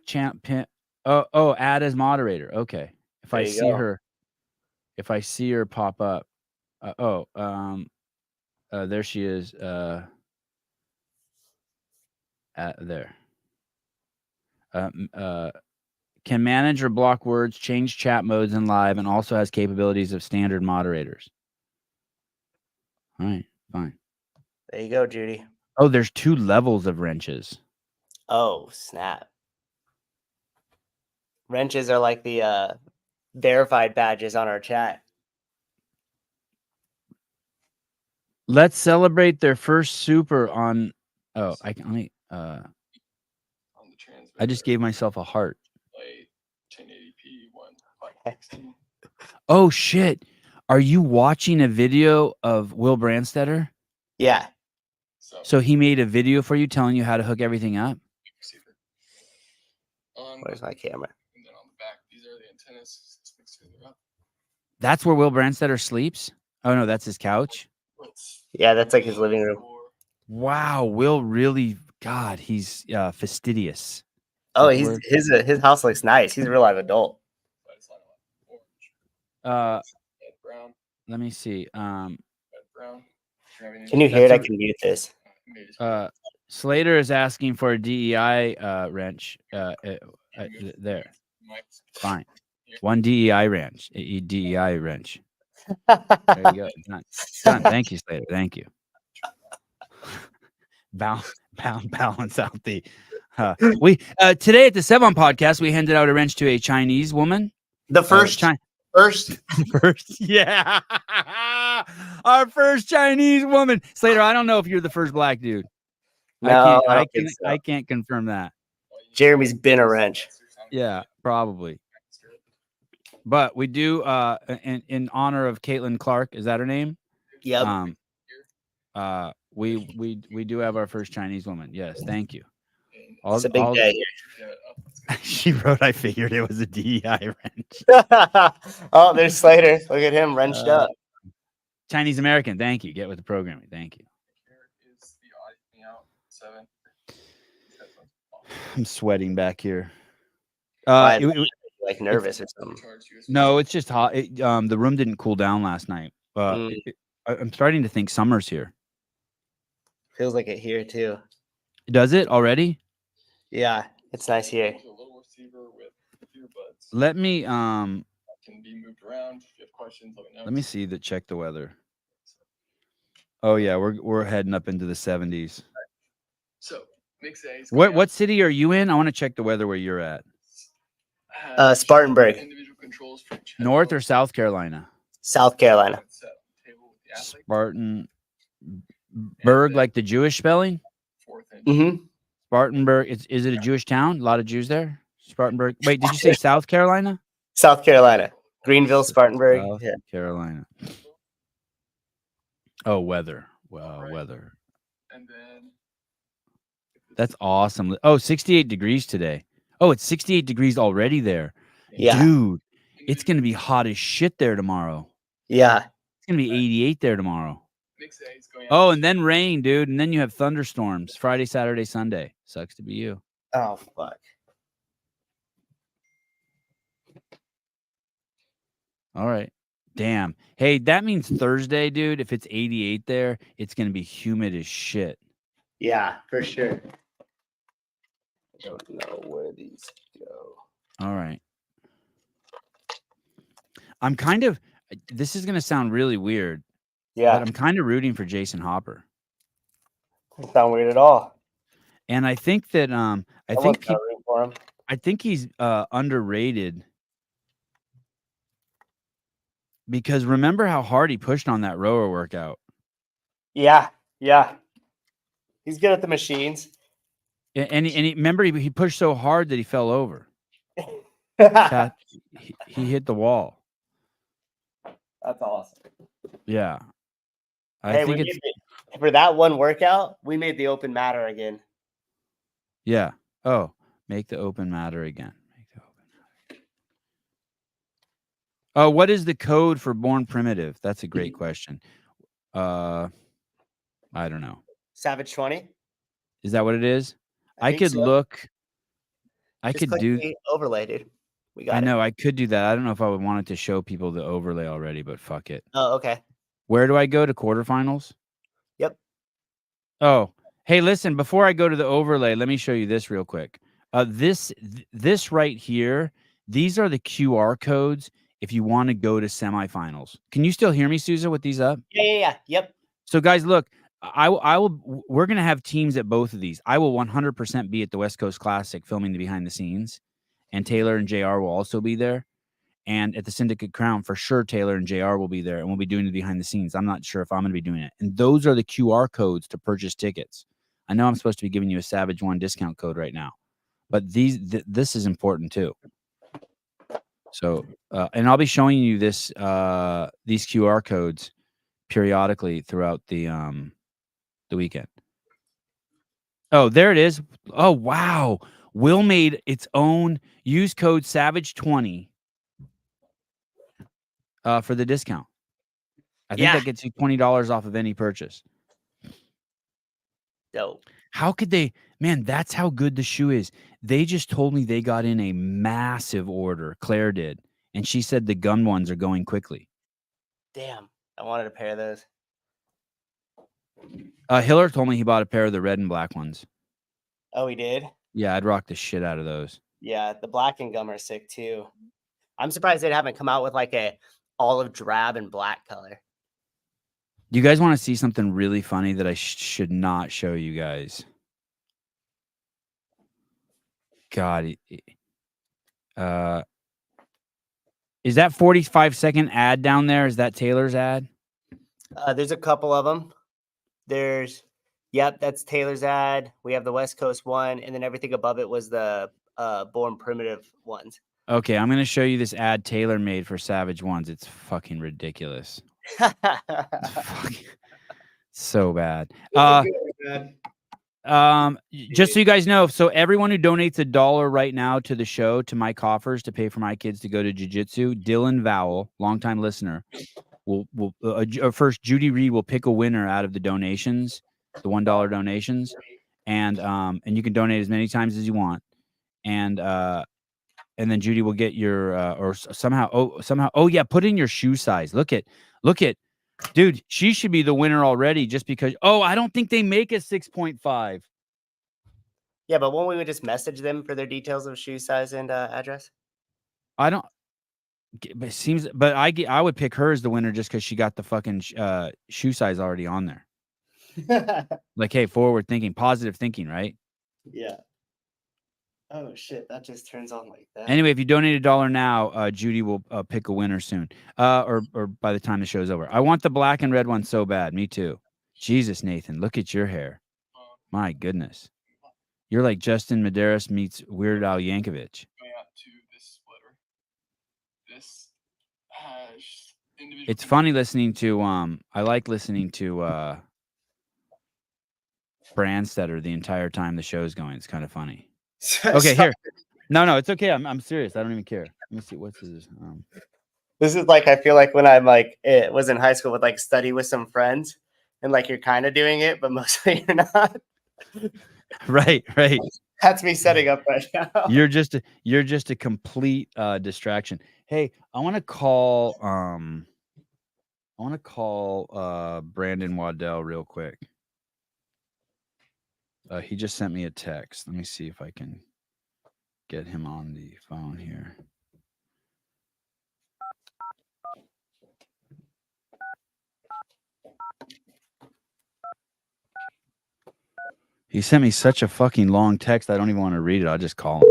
champ pin. Oh, add as moderator. Okay. If There I you see go. her, if I see her pop up. There she is. There. Can manage or block words, change chat modes in live, and also has capabilities of standard moderators. All right, fine. There you go, Judy. Oh, there's 2 levels of wrenches. Oh, snap. Wrenches are like the verified badges on our chat. Let's celebrate their first super on. Oh, I can only. On the transmitter. I just gave myself a heart. Play 1080p one. Oh shit! Are you watching a video of Will Brandstetter? Yeah. So he made a video for you telling you how to hook everything up. Receiver. On Where's my camera? and then on the back, these are the antennas. Just mix it up. That's where Will Brandstetter sleeps. Oh no, that's his couch. Yeah, that's like his living room. Wow, Will really. God, he's fastidious. Oh, that he's word? his house looks nice. He's a real life adult. Uh, Ed Brown. let me see. Ed Brown. Can you hear it? I That's a- can mute this. Slater is asking for a DEI wrench. There, fine. One DEI wrench. DEI wrench. There you go. Done. Done. Thank you, Slater. Thank you. Balance out the. We today at the Sevon podcast we handed out a wrench to a Chinese woman. The first, First, yeah, our first Chinese woman. Slater, I don't know if you're the first black dude. No, I don't think so. I can't confirm that. Jeremy's been a wrench. Yeah, probably. But we do in honor of Caitlin Clark, is that her name? Yep. We do have our first Chinese woman. Yes, thank you. It's a big day She wrote, I figured it was a DEI wrench. here. Oh, there's Slater. Look at him wrenched up. Chinese American, thank you. Get with the programming. Thank you. I'm sweating back here. Like nervous or something. No, it's just hot. The room didn't cool down last night. I'm starting to think summer's here. Feels like it here too. Does it already? Yeah, it's nice here. Let me Can be moved around. If you have questions, let me know. let me see check the weather. Oh yeah, we're heading up into the 70s. So mix A's. What city are you in? I want to check the weather where you're at. Spartanburg. Individual controls for North or South Carolina? South Carolina. Spartanburg, like the Jewish spelling? Mm-hmm. Spartanburg. Is it a Jewish town? A lot of Jews there? Spartanburg. Wait, did you say South Carolina? South Carolina. Greenville, Spartanburg. South Yeah. Carolina. Oh, weather. Well, weather. And then That's awesome. Oh, 68 degrees today. Oh, it's 68 degrees already there. Yeah. Dude, it's going to be hot as shit there tomorrow. Yeah. It's going to be 88 there tomorrow. mix A's going out. Oh, and then rain, dude. And then you have thunderstorms Friday, Saturday, Sunday. Sucks to be you. Oh, fuck. All right. Damn. Hey, that means Thursday, dude. If it's 88 there, it's going to be humid as shit. Yeah, for sure. I don't know where these go. All right. I'm kind of, this is going to sound really weird, Yeah. but I'm kind of rooting for Jason Hopper. Doesn't sound weird at all. And I think that, I Someone's think, gotta root for him. I think he's underrated because remember how hard he pushed on that rower workout. Yeah. Yeah. He's good at the machines. And he remember he pushed so hard that he fell over. That's He hit the wall. awesome. Yeah. I Hey, think it's, for that one workout, we made the open matter again. yeah. Oh, make the open matter again. Make the open matter. Oh, what is the code for Born Primitive? That's a great question. I don't know. Savage 20. Is that what it is? I think could so. look. I Just could click do. the overlay, dude. We got I it. know I could do that. I don't know if I would want it to show people the overlay already, but fuck it. Oh, okay. Where do I go to quarterfinals? Yep. Oh, hey, listen, before I go to the overlay, let me show you this real quick. This right here, these are the QR codes if you want to go to semifinals. Can you still hear me, Sousa, with these up? Yeah. Yep. So guys, look, I will we're going to have teams at both of these. I will 100% be at the West Coast Classic filming the behind the scenes, and Taylor and JR will also be there. And at the Syndicate Crown, for sure, Taylor and JR will be there, and we'll be doing the behind the scenes. I'm not sure if I'm going to be doing it. And those are the QR codes to purchase tickets. I know I'm supposed to be giving you a Savage One discount code right now, but this is important too. So, and I'll be showing you this these QR codes periodically throughout the weekend. Oh, there it is. Oh, wow. Will made its own. Use code Savage20 for the discount. I think that gets you $20 off of any purchase. Dope. How could they? Man, that's how good the shoe is. They just told me they got in a massive order. Claire did. and she said the gun ones are going quickly. Damn, I wanted a pair of those. Hiller told me he bought a pair of the red and black ones. Oh, he did? Yeah, I'd rock the shit out of those. Yeah, the black and gum are sick too. I'm surprised they haven't come out with like a olive drab and black color. Do you guys want to see something really funny that I should not show you guys? God. Is that 45-second ad down there? Is that Taylor's ad? There's a couple of them. Yep, that's Taylor's ad. We have the West Coast one, and then everything above it was the Born Primitive ones. Okay, I'm going to show you this ad Taylor made for Savage Ones. It's fucking ridiculous. It's fucking so bad. Just so you guys know, so everyone who donates $1 right now to the show, to my coffers, to pay for my kids to go to jiu-jitsu, Dylan Vowell, longtime listener, will first Judy Reed will pick a winner out of the donations, the $1 donations, and you can donate as many times as you want, and then Judy will get your put in your shoe size. Look at, dude, she should be the winner already just because. Oh, I don't think they make a 6.5. Yeah, but won't we just message them for their details of shoe size and address? I don't. But it seems, but I would pick her as the winner just because she got the fucking shoe size already on there. Like, hey, forward thinking, positive thinking, right? Yeah. Oh shit, that just turns on like that. Anyway, if you donate $1 now, Judy will pick a winner soon, or by the time the show's over. I want the black and red one so bad. Me too. Jesus, Nathan, look at your hair. My goodness, you're like Justin Medeiros meets Weird Al Yankovic. Going out to this splitter. This has individual. It's funny listening to I like listening to Brandstetter the entire time the show's going. It's kind of funny. Okay, here. No, it's okay. I'm serious. I don't even care. Let me see. What's this? This is like, I feel like when I'm like, it was in high school with like study with some friends, and like you're kind of doing it, but mostly you're not. Right. That's me setting up right now. You're just a complete distraction. Hey, I want to call Brandon Waddell real quick. He just sent me a text. Let me see if I can get him on the phone here. He sent me such a fucking long text. I don't even want to read it. I'll just call him.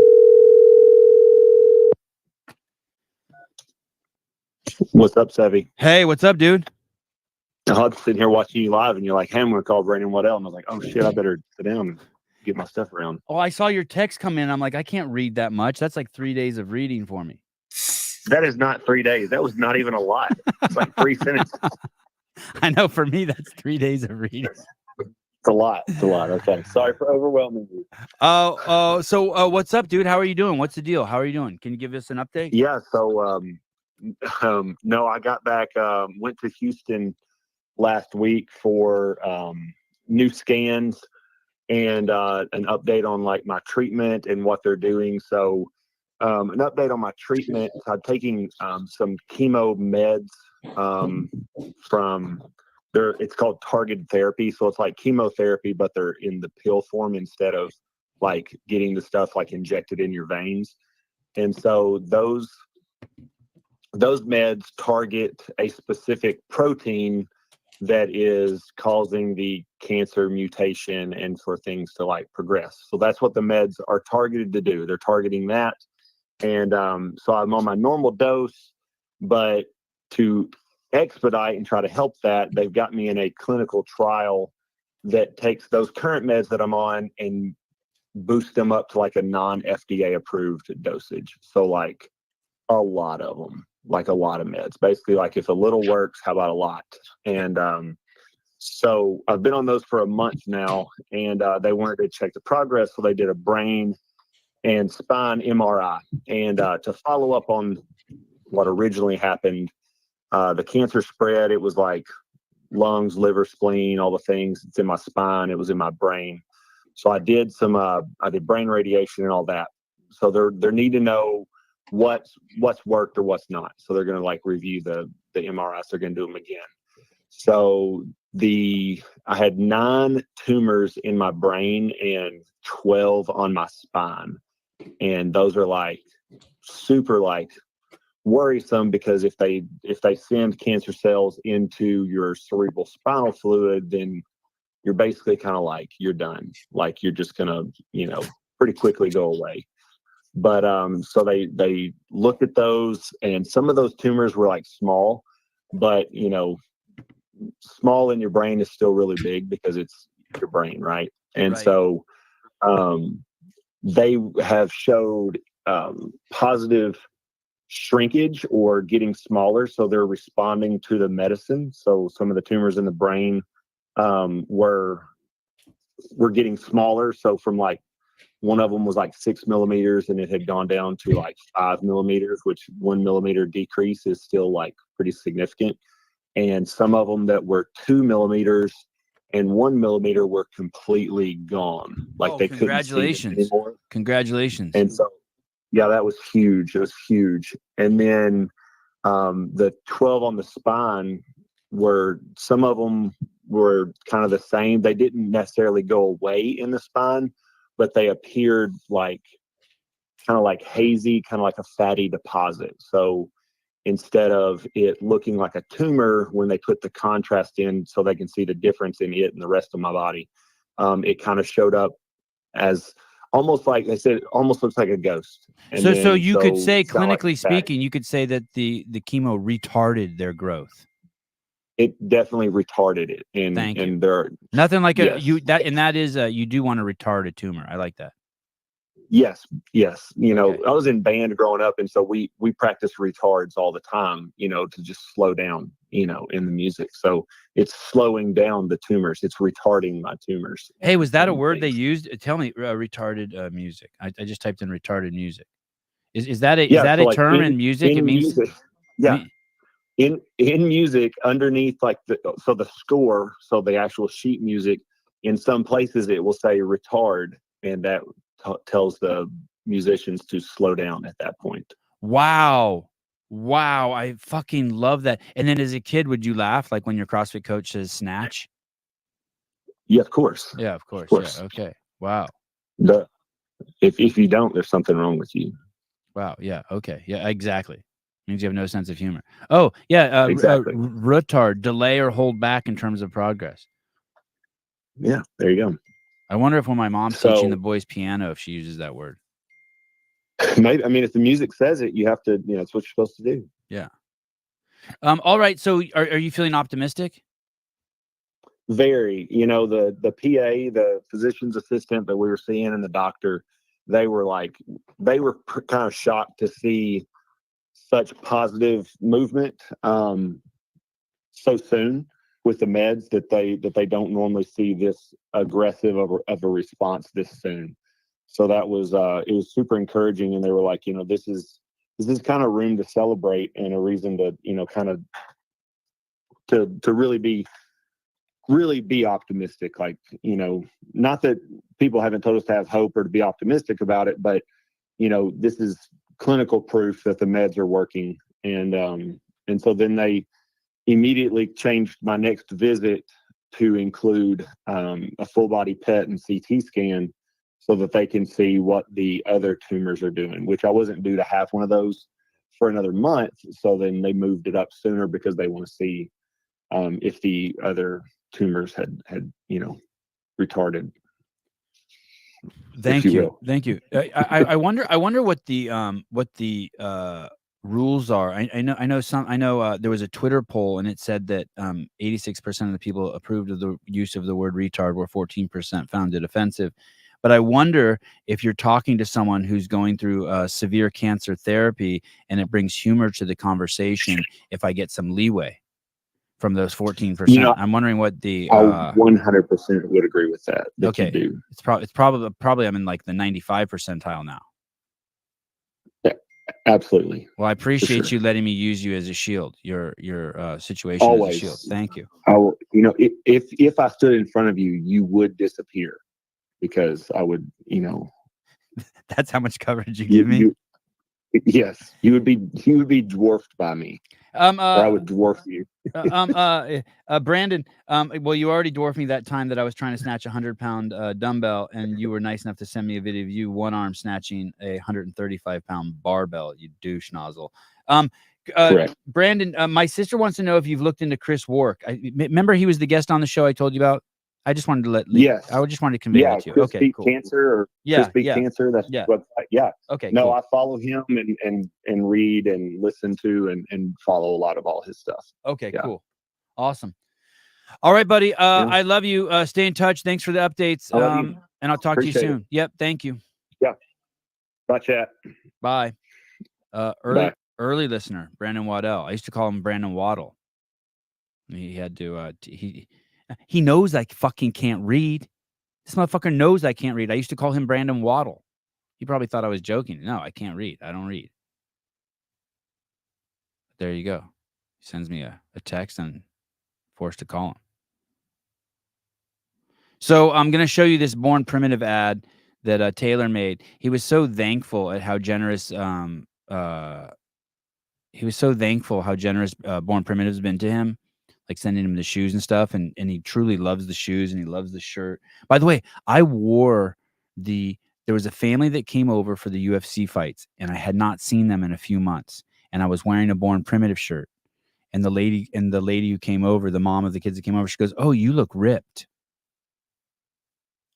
What's up, Sevy? Hey, what's up, dude? I'm sitting here watching you live, and you're like, hey, I'm going to call Brandon Waddell. And I was like, oh, shit, I better sit down and get my stuff around. Oh, I saw your text come in. I'm like, I can't read that much. That's like 3 days of reading for me. That is not 3 days. That was not even a lot. It's like 3 sentences. I know. For me, that's 3 days of reading. It's a lot. Okay. Sorry for overwhelming you. So what's up, dude? How are you doing? What's the deal? How are you doing? Can you give us an update? Yeah. So, no, I got back, went to Houston last week for new scans and an update on like my treatment and what they're doing. So an update on my treatment. I'm taking some chemo meds from there. It's called targeted therapy. So it's like chemotherapy, but they're in the pill form instead of like getting the stuff like injected in your veins. And so those meds target a specific protein that is causing the cancer mutation and for things to like progress. So that's what the meds are targeted to do. They're targeting that. And so I'm on my normal dose, but to expedite and try to help that, they've got me in a clinical trial that takes those current meds that I'm on and boosts them up to like a non-FDA approved dosage. So like a lot of them. Like a lot of meds, basically like if a little works, how about a lot? And so I've been on those for a month now, and they wanted to check the progress. So they did a brain and spine MRI. And to follow up on what originally happened, the cancer spread. It was like lungs, liver, spleen, all the things. It's in my spine. It was in my brain. So I did some, I did brain radiation and all that. So they're need to know what's worked or what's not. So they're going to like review the MRIs. They're going to do them again. So I had 9 tumors in my brain and 12 on my spine. And those are like super like worrisome, because if they send cancer cells into your cerebral spinal fluid, then you're basically kind of like, you're done. Like you're just gonna, pretty quickly go away. But so they looked at those, and some of those tumors were like small, but small in your brain is still really big because it's your brain, right? And Right. so they have showed positive shrinkage or getting smaller, so they're responding to the medicine. So some of the tumors in the brain were getting smaller. So from like, one of them was like 6 millimeters, and it had gone down to like 5 millimeters, which 1 millimeter decrease is still like pretty significant. And some of them that were 2 millimeters and 1 millimeter were completely gone. Like they couldn't see them anymore. Congratulations. And so, yeah, that was huge. It was huge. And then the 12 on the spine some of them were kind of the same. They didn't necessarily go away in the spine, but they appeared like kind of like hazy, kind of like a fatty deposit. So instead of it looking like a tumor, when they put the contrast in so they can see the difference in it and the rest of my body, it kind of showed up as almost like they said, it almost looks like a ghost. And So you could say, it's not like clinically a fatty. speaking, you could say that the chemo retarded their growth. It definitely retarded it. Thank you. And there, Nothing like yes. that is you do want to retard a tumor. I like that. Yes. Okay. I was in band growing up, and so we practice retards all the time, to just slow down, in the music. So it's slowing down the tumors. It's retarding my tumors. Hey, was that a and word they things. used? Tell me, retarded music. I just typed in retarded music. Is that a Yeah, so a like term in music? It means music. Yeah. In music, underneath like the score, so the actual sheet music, in some places it will say retard, and that tells the musicians to slow down at that point. Wow, I fucking love that. And then as a kid, would you laugh like when your CrossFit coach says snatch? Yeah, of course. Yeah, of course. course. Yeah, okay. Wow. If you don't, there's something wrong with you. Wow. Yeah. Okay. Yeah. Exactly. Means you have no sense of humor. Oh yeah. Exactly. Retard, delay or hold back in terms of progress. Yeah, there you go. I wonder if when my mom's So- teaching the boys piano, if she uses that word. Maybe, if the music says it, you have to, it's what you're supposed to do. Yeah. All right. So are you feeling optimistic? Very, the PA, the physician's assistant that we were seeing, and the doctor, they were kind of shocked to see such positive movement so soon with the meds, that they don't normally see this aggressive of a response this soon. So that was it was super encouraging, and they were like, this is kind of room to celebrate, and a reason to kind of to really be optimistic. Like, not that people haven't told us to have hope or to be optimistic about it, but this is clinical proof that the meds are working. And so then they immediately changed my next visit to include a full body PET and CT scan, so that they can see what the other tumors are doing, which I wasn't due to have one of those for another month. So then they moved it up sooner, because they want to see if the other tumors had retarded. Thank you you. will. Thank you. I wonder what the rules are. I know there was a Twitter poll, and it said that 86% of the people approved of the use of the word retard, where 14% found it offensive. But I wonder if you're talking to someone who's going through severe cancer therapy, and it brings humor to the conversation, if I get some leeway from those 14%. I'm wondering what the I 100% would agree with that. Okay. You do. It's probably I'm in like the 95 percentile now. Yeah, absolutely. Well, I appreciate sure. you letting me use you as a shield. Your situation Always. as a shield. Thank you. I will, if I stood in front of you, you would disappear, because I would, That's how much coverage you give me. Yes, you would be dwarfed by me, or I would dwarf you. Brandon, well, you already dwarfed me that time that I was trying to snatch a 100-pound dumbbell, and you were nice enough to send me a video of you one arm snatching a 135-pound barbell. You douche nozzle. Correct. Brandon, my sister wants to know if you've looked into Chris Wark. Remember he was the guest on the show I told you about. I just wanted to Yes. I just wanted to convey that to you. Chris Okay, Beat cool. Cancer or Yeah, Chris Beat yeah, Cancer. That's yeah. his website. Yeah. Okay, No, cool. I follow him and read and listen to and follow a lot of all his stuff. Okay, Yeah. cool. Awesome. All right, buddy. I love you. Stay in touch. Thanks for the updates. I love you. And I'll talk Appreciate to you it. soon. Yep. Thank you. Bye, chat. Bye. Bye. Early listener, Brandon Waddell. I used to call him Brandon Waddle. He had to he knows I fucking can't read. This motherfucker knows I can't read. I used to call him Brandon Waddle. He probably thought I was joking. No, I can't read. I don't read. There you go. He sends me a text and forced to call him. So I'm going to show you this Born Primitive ad that Taylor made. He was so thankful at how generous Born Primitive's been to him, like sending him the shoes and stuff. And he truly loves the shoes and he loves the shirt. By the way, I wore there was a family that came over for the UFC fights and I had not seen them in a few months. And I was wearing a Born Primitive shirt. And the lady who came over, the mom of the kids that came over, she goes, "Oh, you look ripped."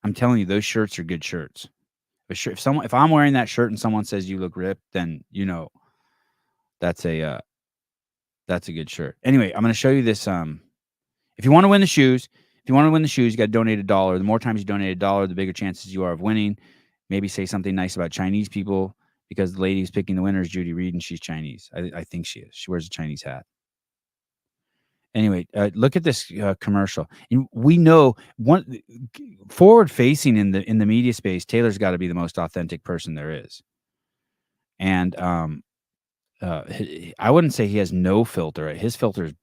I'm telling you, those shirts are good shirts. If I'm wearing that shirt and someone says you look ripped, then you know that's a good shirt. Anyway, I'm going to show you this. If you want to win the shoes, you got to donate $1. The more times you donate $1, the bigger chances you are of winning. Maybe say something nice about Chinese people because the lady who's picking the winner is Judy Reed and she's Chinese. I think she is. She wears a Chinese hat. Anyway, look at this commercial. And we know forward facing in the media space, Taylor's got to be the most authentic person there is. And I wouldn't say he has no filter. His filter is,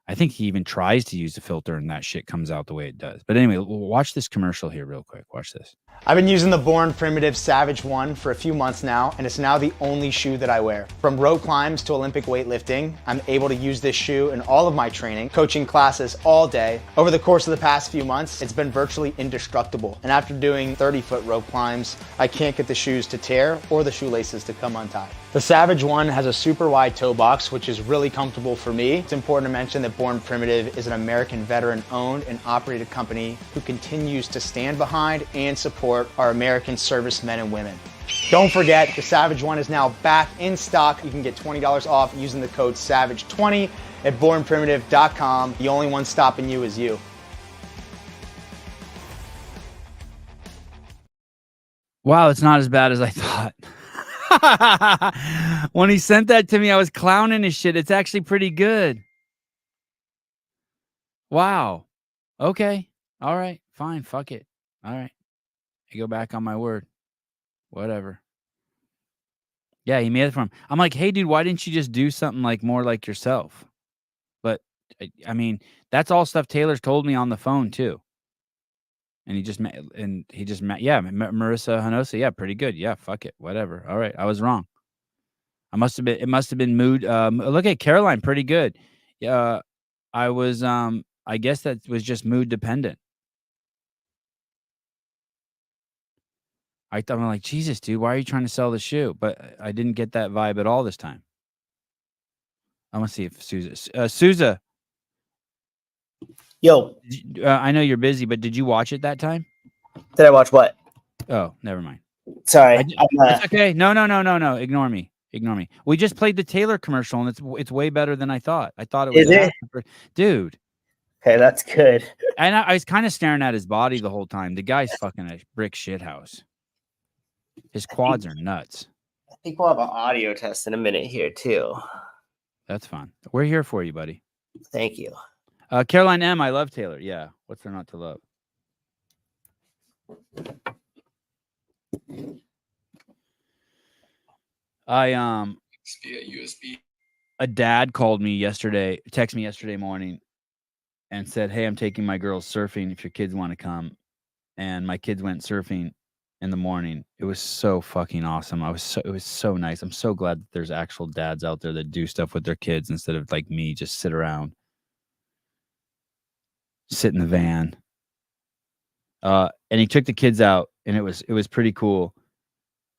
I think he even tries to use the filter and that shit comes out the way it does. But anyway, watch this commercial here real quick. Watch this. I've been using the Born Primitive Savage 1 for a few months now, and it's now the only shoe that I wear. From rope climbs to Olympic weightlifting, I'm able to use this shoe in all of my training, coaching classes all day. Over the course of the past few months, it's been virtually indestructible. And after doing 30-foot rope climbs, I can't get the shoes to tear or the shoelaces to come untied. The Savage 1 has a super wide toe box, which is really comfortable for me. It's important to mention that Born Primitive is an American veteran-owned and operated company who continues to stand behind and support our American servicemen and women. Don't forget, the Savage 1 is now back in stock. You can get $20 off using the code SAVAGE20 at bornprimitive.com. The only one stopping you is you. Wow, it's not as bad as I thought. When he sent that to me, I was clowning his shit. It's actually pretty good. Wow. Okay. All right. Fine. Fuck it. All right. I go back on my word. Whatever. Yeah, he made it for him. I'm like, hey, dude, why didn't you just do something like more like yourself? But I mean, that's all stuff Taylor's told me on the phone too. And Marissa Hanosa, yeah, pretty good. Yeah, fuck it, whatever. All right, I was wrong. It must have been mood. Look at Caroline, pretty good. Yeah, I was. I guess that was just mood dependent. I'm like, Jesus, dude, why are you trying to sell the shoe? But I didn't get that vibe at all this time. I want to see if Souza. Yo, I know you're busy, but did you watch it that time? did I watch what? Oh, never mind. Sorry. It's okay. No. Ignore me. We just played the Taylor commercial, and it's way better than I thought. I thought it was. Is it? Dude. Okay, that's good. And I was kind of staring at his body the whole time. The guy's fucking a brick shithouse. His quads are nuts. I think we'll have an audio test in a minute here too. That's fine. We're here for you, buddy. Thank you. Caroline M, I love Taylor. Yeah. What's there not to love? Via USB. A dad called me yesterday, texted me yesterday morning and said, "Hey, I'm taking my girls surfing if your kids want to come." And my kids went surfing in the morning. It was so fucking awesome. It was so nice. I'm so glad that there's actual dads out there that do stuff with their kids instead of like me, just sit around, sit in the van. And he took the kids out, and it was pretty cool.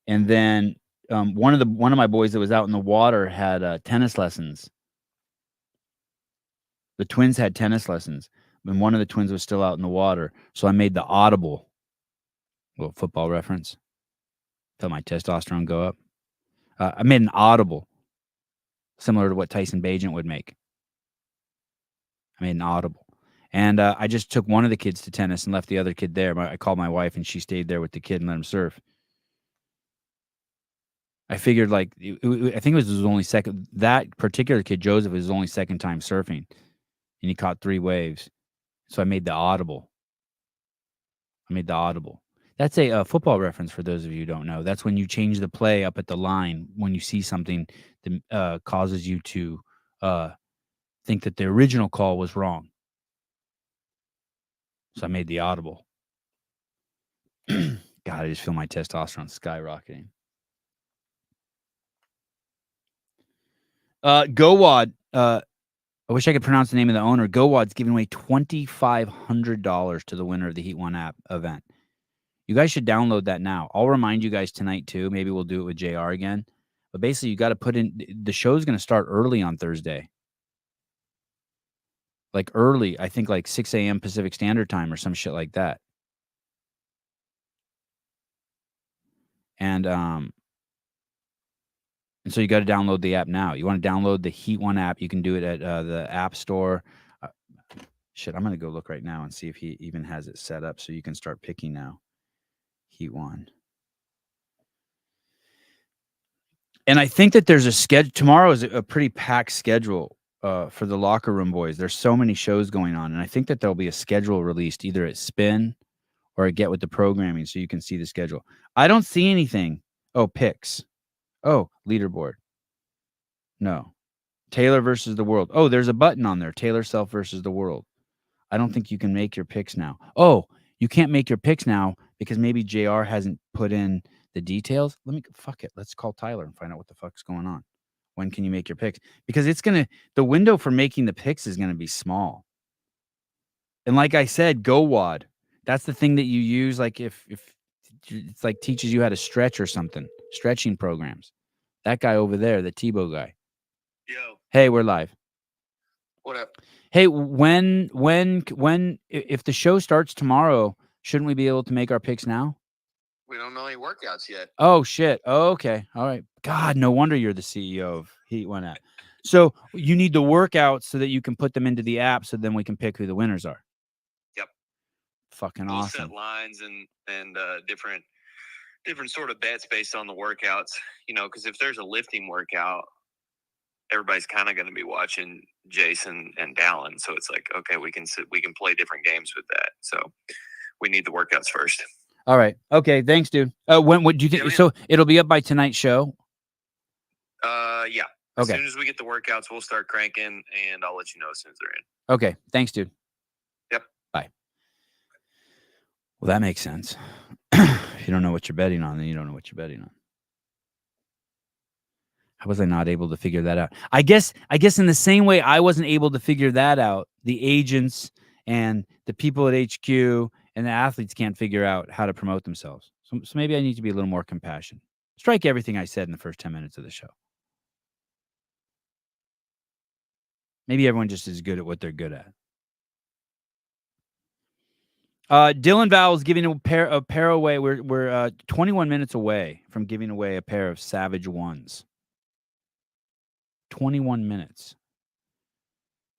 And then one of my boys that was out in the water had tennis lessons. The twins had tennis lessons, and one of the twins was still out in the water. So I made the audible. Little football reference. Felt my testosterone go up. I made an audible, similar to what Tyson Bagent would make. I made an audible. And I just took one of the kids to tennis and left the other kid there. I called my wife, and she stayed there with the kid and let him surf. I figured, like, I think it was his only second. That particular kid, Joseph, was his only second time surfing, and he caught 3 waves. So I made the audible. That's a football reference for those of you who don't know. That's when you change the play up at the line when you see something that causes you to think that the original call was wrong. So I made the audible. God, I just feel my testosterone skyrocketing. GoWad, I wish I could pronounce the name of the owner. GoWad's giving away $2,500 to the winner of the Heat 1 app event. You guys should download that now. I'll remind you guys tonight too. Maybe we'll do it with JR again. But basically, you got to put in, the show's going to start early on Thursday. Like early, I think like 6 a.m. Pacific Standard Time or some shit like that. And so you got to download the app now. You want to download the Heat 1 app. You can do it at the App Store. Shit, I'm going to go look right now and see if he even has it set up so you can start picking now. Heat 1. And I think that there's a schedule. Tomorrow is a pretty packed schedule for the Locker Room Boys. There's so many shows going on. And I think that there'll be a schedule released either at Spin or at Get With The Programming so you can see the schedule. I don't see anything. Oh, picks. Oh, leaderboard. No. Taylor versus the world. Oh, there's a button on there. Taylor Self versus the world. I don't think you can make your picks now. Oh, you can't make your picks now because maybe JR hasn't put in the details. Fuck it. Let's call Tyler and find out what the fuck's going on. When can you make your picks? Because the window for making the picks is going to be small. And like I said, GoWad. That's the thing that you use. Like if it's like teaches you how to stretch or something, stretching programs. That guy over there, the Tebow guy. Yo, Hey, we're live. what up? Hey, if the show starts tomorrow, shouldn't we be able to make our picks now? We don't know any workouts yet. Oh shit. Oh, okay. All right. God, no wonder you're the CEO of Heat 1 app. So you need the workouts so that you can put them into the app so then we can pick who the winners are. Yep. Fucking We'll awesome. set lines and different sort of bets based on the workouts, because if there's a lifting workout, everybody's kind of going to be watching Jason and Dallin. So it's like, okay, we can play different games with that. So we need the workouts first. All right. Okay. Thanks, dude. What do you think? Yeah, So it'll be up by tonight's show. Yeah. As Okay. soon as we get the workouts, we'll start cranking, and I'll let you know as soon as they're in. Okay. Thanks, dude. Yep. Bye. Well, that makes sense. If you don't know what you're betting on, then you don't know what you're betting on. How was I not able to figure that out? I guess in the same way I wasn't able to figure that out, the agents and the people at HQ and the athletes can't figure out how to promote themselves. So maybe I need to be a little more compassionate. Strike everything I said in the first 10 minutes of the show. Maybe everyone just is good at what they're good at. Dylan Val is giving a pair away. We're 21 minutes away from giving away a pair of Savage 1s. 21 minutes.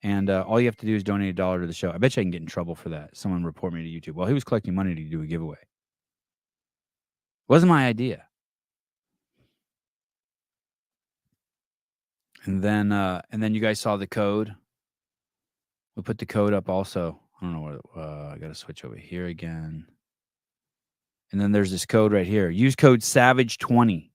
And all you have to do is donate $1 to the show. I bet you I can get in trouble for that. Someone report me to YouTube. Well, he was collecting money to do a giveaway. It wasn't my idea. And then you guys saw the code. We'll put the code up also. I don't know what I got to switch over here again. And then there's this code right here. Use code SAVAGE20.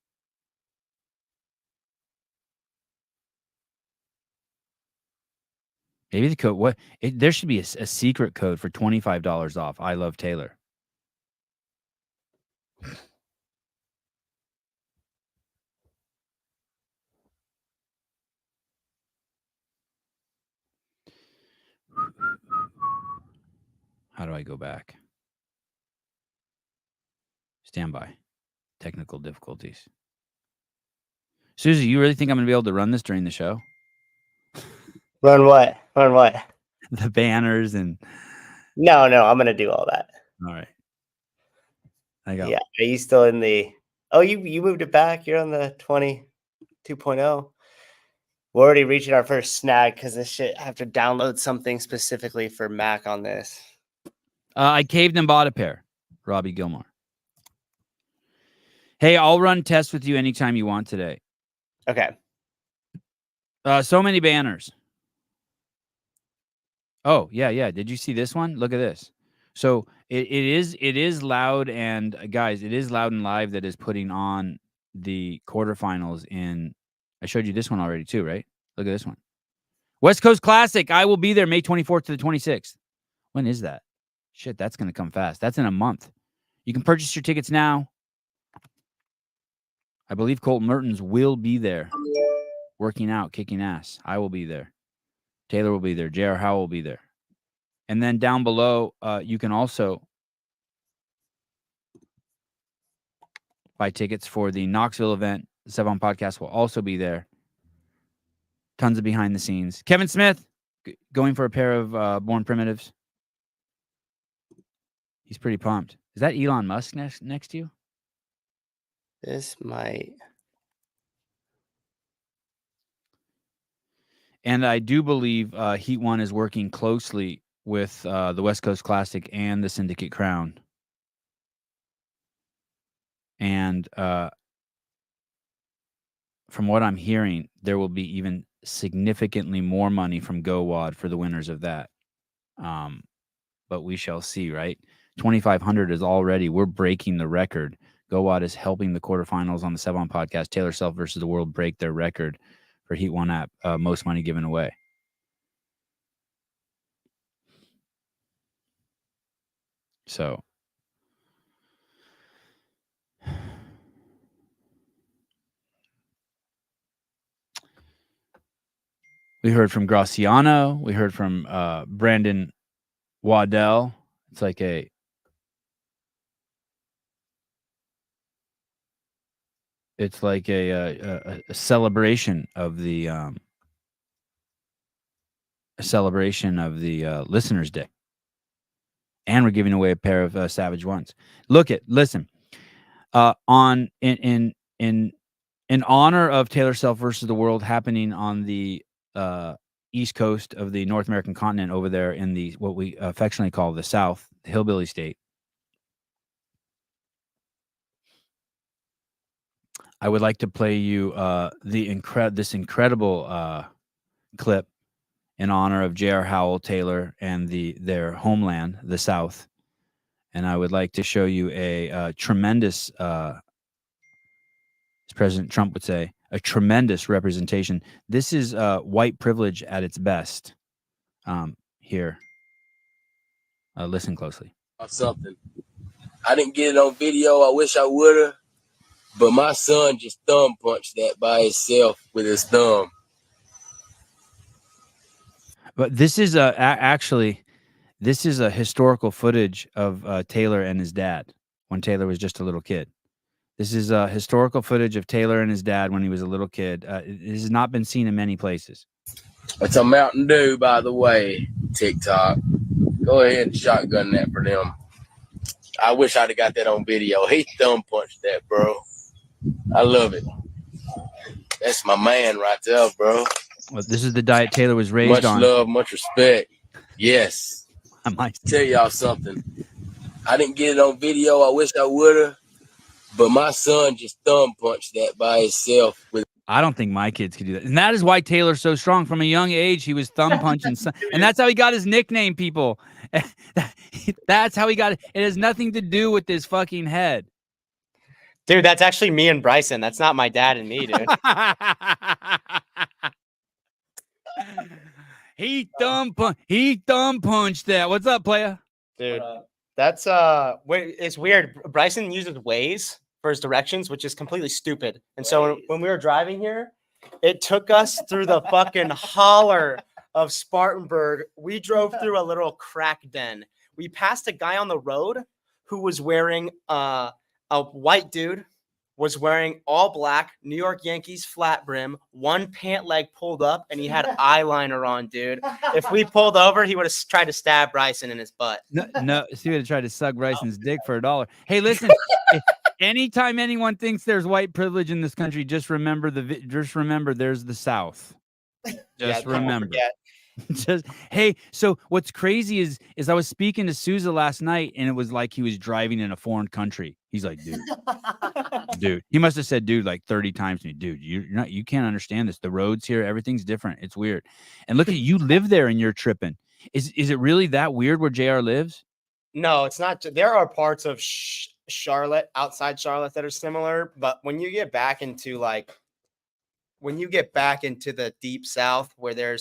Maybe the code, there should be a secret code for $25 off. I love Taylor. How do I go back? Stand by. Technical difficulties. Susie, you really think I'm going to be able to run this during the show? Run what? Run what? The banners and No, I'm gonna do all that. all right. I got Yeah. Are you still in the? Oh, you moved it back. You're on the 22.0. We're already reaching our first snag because this shit. I have to download something specifically for Mac on this. I caved and bought a pair. Robbie Gilmore. Hey, I'll run tests with you anytime you want today. Okay. So many banners. Oh, yeah. Did you see this one? Look at this. So it is loud, and guys, it is Loud and Live that is putting on the quarterfinals in. I showed you this one already too, right? Look at this one. West Coast Classic. I will be there May 24th to the 26th. When is that? Shit, that's going to come fast. That's in a month. You can purchase your tickets now. I believe Colt Mertens will be there. Working out, kicking ass. I will be there. Taylor will be there. J.R. Howell will be there. And then down below, you can also buy tickets for the Knoxville event. The Sevon Podcast will also be there. Tons of behind the scenes. Kevin Smith going for a pair of Born Primitives. He's pretty pumped. Is that Elon Musk next to you? This might. And I do believe Heat One is working closely with the West Coast Classic and the Syndicate Crown. And from what I'm hearing, there will be even significantly more money from GoWad for the winners of that. But we shall see, right? 2,500 is already, we're breaking the record. GoWad is helping the quarterfinals on the Sevon Podcast, Taylor Self versus the World, break their record for Heat One app, most money given away. So we heard from Graciano. We heard from Brandon Waddell. It's like a celebration of the Listeners Day. And we're giving away a pair of Savage Ones. Listen. In honor of Taylor Self versus the World happening on the east coast of the North American continent over there in the what we affectionately call the South, the Hillbilly State. I would like to play you this incredible clip in honor of J.R. Howell, Taylor, and their homeland, the South. And I would like to show you a tremendous, as President Trump would say, a tremendous representation. This is white privilege at its best. Here, listen closely. Something. I didn't get it on video. I wish I would have. But my son just thumb punched that by himself with his thumb. But this is actually a historical footage of Taylor and his dad when Taylor was just a little kid. This is historical footage of Taylor and his dad when he was a little kid. It has not been seen in many places. It's a Mountain Dew, by the way, TikTok. Go ahead and shotgun that for them. I wish I'd have got that on video. He thumb punched that, bro. I love it. That's my man right there, bro. Well, this is the diet Taylor was raised on. Much love, much respect. Yes. I might tell y'all something. I didn't get it on video. I wish I would have. But my son just thumb punched that by himself. I don't think my kids could do that. And that is why Taylor's so strong. From a young age, he was thumb punching. And that's how he got his nickname, people. That's how he got it. It has nothing to do with his fucking head. Dude, that's actually me and Bryson. That's not my dad and me, dude. He thumb punched that. What's up, playa? Dude, That's it's weird. Bryson uses Waze for his directions, which is completely stupid. And so when we were driving here, it took us through the fucking holler of Spartanburg. We drove through a little crack den. We passed a guy on the road who was wearing a white dude was wearing all black New York Yankees flat brim, one pant leg pulled up, and he had eyeliner on, dude. If we pulled over, he would have tried to stab Bryson in his butt. No, he would have tried to suck Bryson's dick for $1. Hey, listen, anytime anyone thinks there's white privilege in this country, just remember there's the South. Just remember. Just hey, so what's crazy is I was speaking to Souza last night, and it was like he was driving in a foreign country. He's like, dude, he must have said dude like 30 times to me. Dude, you can't understand this. The roads here, everything's different. It's weird. And look at you live there and you're tripping. Is it really that weird where JR lives? No, it's not. There are parts of Charlotte, outside Charlotte, that are similar, but when you get back into the deep South, where there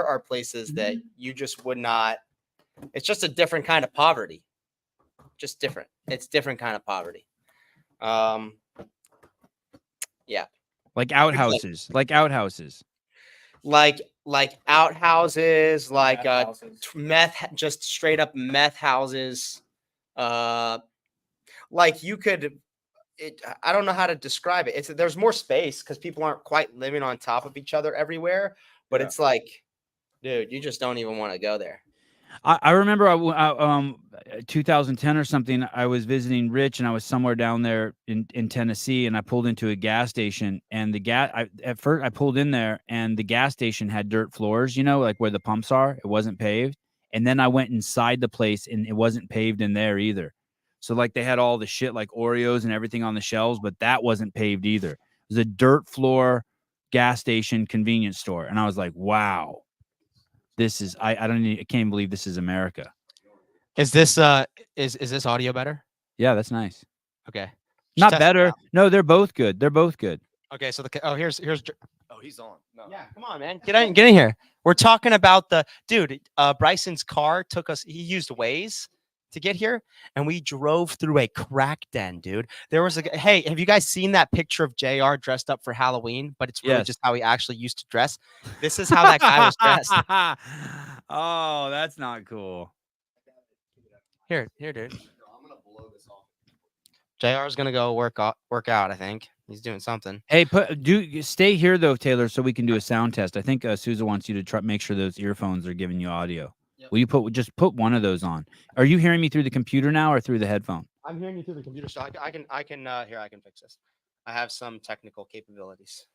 are places that you just would not. It's just a different kind of poverty. Just different. It's different kind of poverty. Yeah. Like outhouses. Like outhouses. Like outhouses, meth, just straight up meth houses. Like you could. I don't know how to describe it. There's more space because people aren't quite living on top of each other everywhere. But it's like, dude, you just don't even want to go there. I remember 2010 or something. I was visiting Rich, and I was somewhere down there in Tennessee, and I pulled into a gas station. And at first I pulled in there, and the gas station had dirt floors, like where the pumps are. It wasn't paved. And then I went inside the place, and it wasn't paved in there either. So like they had all the shit like Oreos and everything on the shelves, but that wasn't paved either. It was a dirt floor gas station convenience store. And I was like, wow, this is, I can't believe this is America. Is this is this audio better? Yeah, that's nice. Okay. Not better. No, they're both good. They're both good. Okay. So here's Oh, he's on. No. Yeah, come on, man. Get in here. We're talking about Bryson's car he used Waze to get here, and we drove through a crack den, dude. There was hey, have you guys seen that picture of JR dressed up for Halloween? But it's really just how he actually used to dress. This is how that guy was dressed. Oh, that's not cool. Here, dude. I'm gonna blow this off. JR's gonna go work out. I think he's doing something. Hey, stay here though, Taylor, so we can do a sound test. I think Souza wants you to make sure those earphones are giving you audio. Yep. Will you just put one of those on? Are you hearing me through the computer now or through the headphone? I'm hearing you through the computer, so I can fix this. I have some technical capabilities.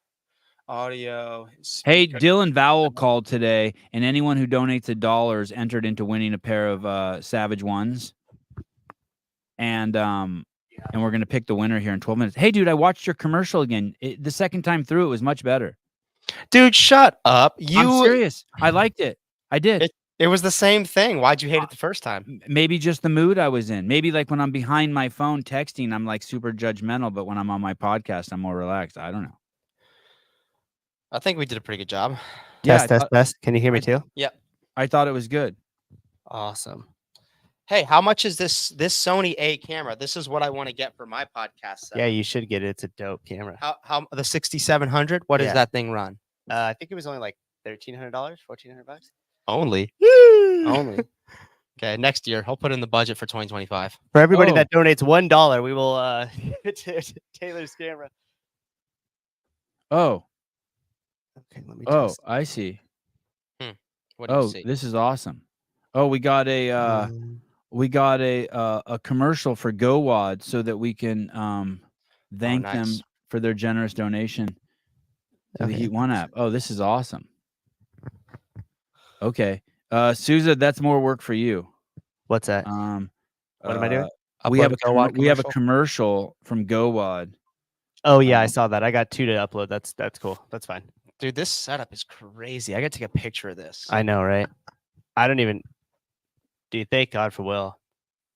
Audio. Hey, Dylan Vowell called today, and anyone who donates $1 entered into winning a pair of Savage Ones. And we're gonna pick the winner here in 12 minutes. Hey, dude, I watched your commercial again. The second time through, it was much better. Dude, shut up. I'm serious. I liked it. I did. It was the same thing. Why'd you hate it the first time? Maybe just the mood I was in. Maybe like when I'm behind my phone texting, I'm like super judgmental. But when I'm on my podcast, I'm more relaxed. I don't know. I think we did a pretty good job. Yeah, Test. Can you hear me too? Yep. I thought it was good. Awesome. Hey, how much is this Sony A camera? This is what I want to get for my podcast set. Yeah, you should get it. It's a dope camera. How the 6700? What does that thing run? I think it was only like $1,300, $1,400. Only. Okay, next year I'll put in the budget for 2025. For everybody that donates $1, we will give it to Taylor's camera. Oh. Okay, let me I see. What do you see? This is awesome. Oh, we got a commercial for GoWad so that we can thank them for their generous donation to the Heat One app. Oh, this is awesome. Okay. Souza, that's more work for you. What's that? What am I doing? We have a commercial from GoWad. Oh yeah, I saw that. I got 2 to upload. That's cool. That's fine. Dude, this setup is crazy. I got to take a picture of this. I know, right? I don't even. Dude, thank God for Will.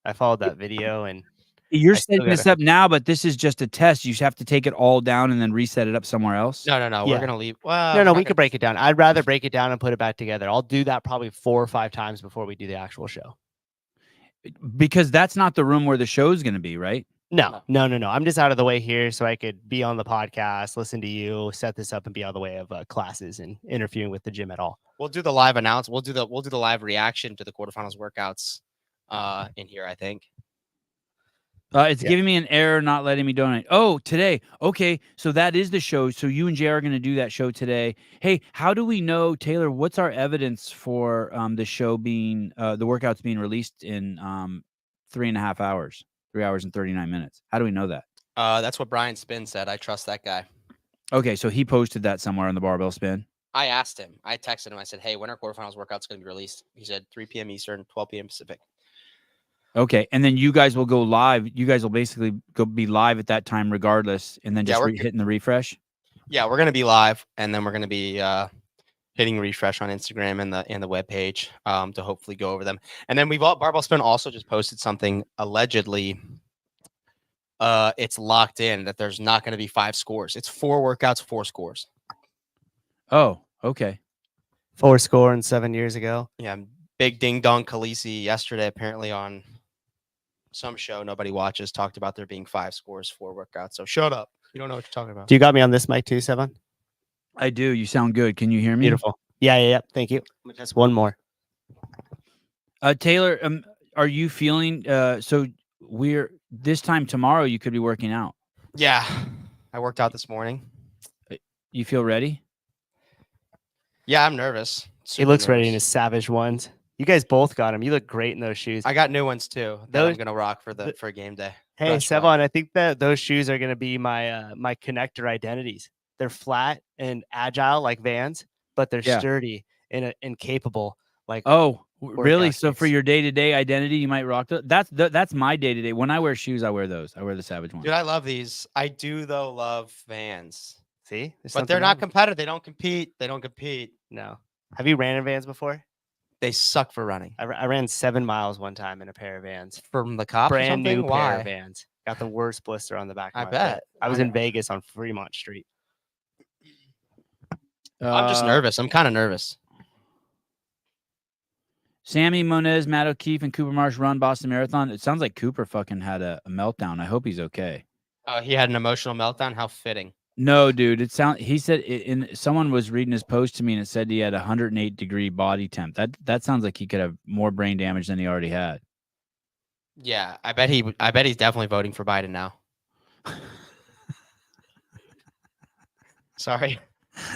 I followed that video and. You're setting this up now, but this is just a test. You have to take it all down and then reset it up somewhere else. No. Yeah. We're gonna leave. Well, no. We could break it down. I'd rather break it down and put it back together. I'll do that probably 4 or 5 times before we do the actual show. Because that's not the room where the show's going to be, right? No. I'm just out of the way here so I could be on the podcast, listen to you, set this up, and be out of the way of classes and interfering with the gym at all. We'll do the live announce. We'll do the live reaction to the quarterfinals workouts in here, I think. It's giving me an error, not letting me donate. Oh, today. Okay, so that is the show. So you and Jay are going to do that show today. Hey, how do we know, Taylor? What's our evidence for the show being the workouts being released in 3.5 hours, 3 hours and 39 minutes? How do we know that? That's what Brian Spin said. I trust that guy. Okay, so he posted that somewhere on the Barbell Spin. I asked him. I texted him. I said, "Hey, when are quarterfinals workouts going to be released?" He said 3 p.m. Eastern, 12 p.m. Pacific. Okay, and then you guys will go live. You guys will basically be live at that time regardless, and then just hitting the refresh. Yeah, we're going to be live, and then we're going to be hitting refresh on Instagram and the webpage to hopefully go over them. And then Barbell Spin also just posted something allegedly. It's locked in that there's not going to be 5 scores. It's 4 workouts, 4 scores. Oh, okay. 4 score and 7 years ago. Yeah, big ding dong Khaleesi yesterday apparently on some show nobody watches talked about there being 5 scores, 4 workouts. So shut up. You don't know what you're talking about. Do you got me on this mic too, Sevan? I do. You sound good. Can you hear me? Beautiful. Yeah. Thank you. Just one more. Taylor, are you feeling so we're this time tomorrow you could be working out? Yeah. I worked out this morning. You feel ready? Yeah, I'm nervous. He looks ready in his Savage ones. You guys both got them. You look great in those shoes. I got new ones too. That I'm gonna rock for game day. Hey, Sevan, I think that those shoes are gonna be my my connector identities. They're flat and agile like Vans, but they're sturdy and capable. Like really? So for your day-to-day identity, you might rock those. That's my day-to-day. When I wear shoes, I wear those. I wear the Savage ones. Dude, I love these. I do though love Vans. See, but they're not competitive. They don't compete. No. Have you ran in Vans before? They suck for running. I ran 7 miles one time in a pair of Vans. From the cops? Brand new pair of Vans. Got the worst blister on the back. I bet. I was in Vegas on Fremont Street. I'm just nervous. I'm kind of nervous. Sammy Moniz, Matt O'Keefe, and Cooper Marsh run Boston Marathon. It sounds like Cooper fucking had a meltdown. I hope he's okay. Oh, he had an emotional meltdown? How fitting. No, dude. He said someone was reading his post to me and it said he had 108-degree body temp. That sounds like he could have more brain damage than he already had. Yeah, I bet he's definitely voting for Biden now. Sorry.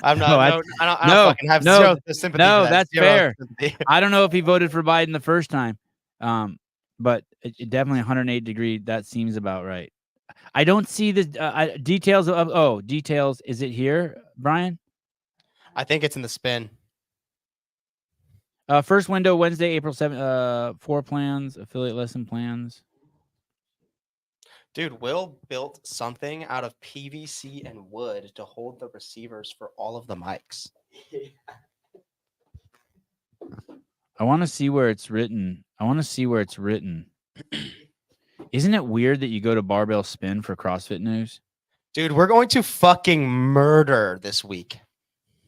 I'm not. I don't fucking have zero sympathy. No, that's fair. I don't know if he voted for Biden the first time, but it definitely 108-degree. That seems about right. I don't see the details of. Details. Is it here, Brian? I think it's in the spin. First window Wednesday, April 7th. 4 plans, affiliate lesson plans. Dude, Will built something out of PVC and wood to hold the receivers for all of the mics. I want to see where it's written. Isn't it weird that you go to Barbell Spin for CrossFit news? Dude, we're going to fucking murder this week.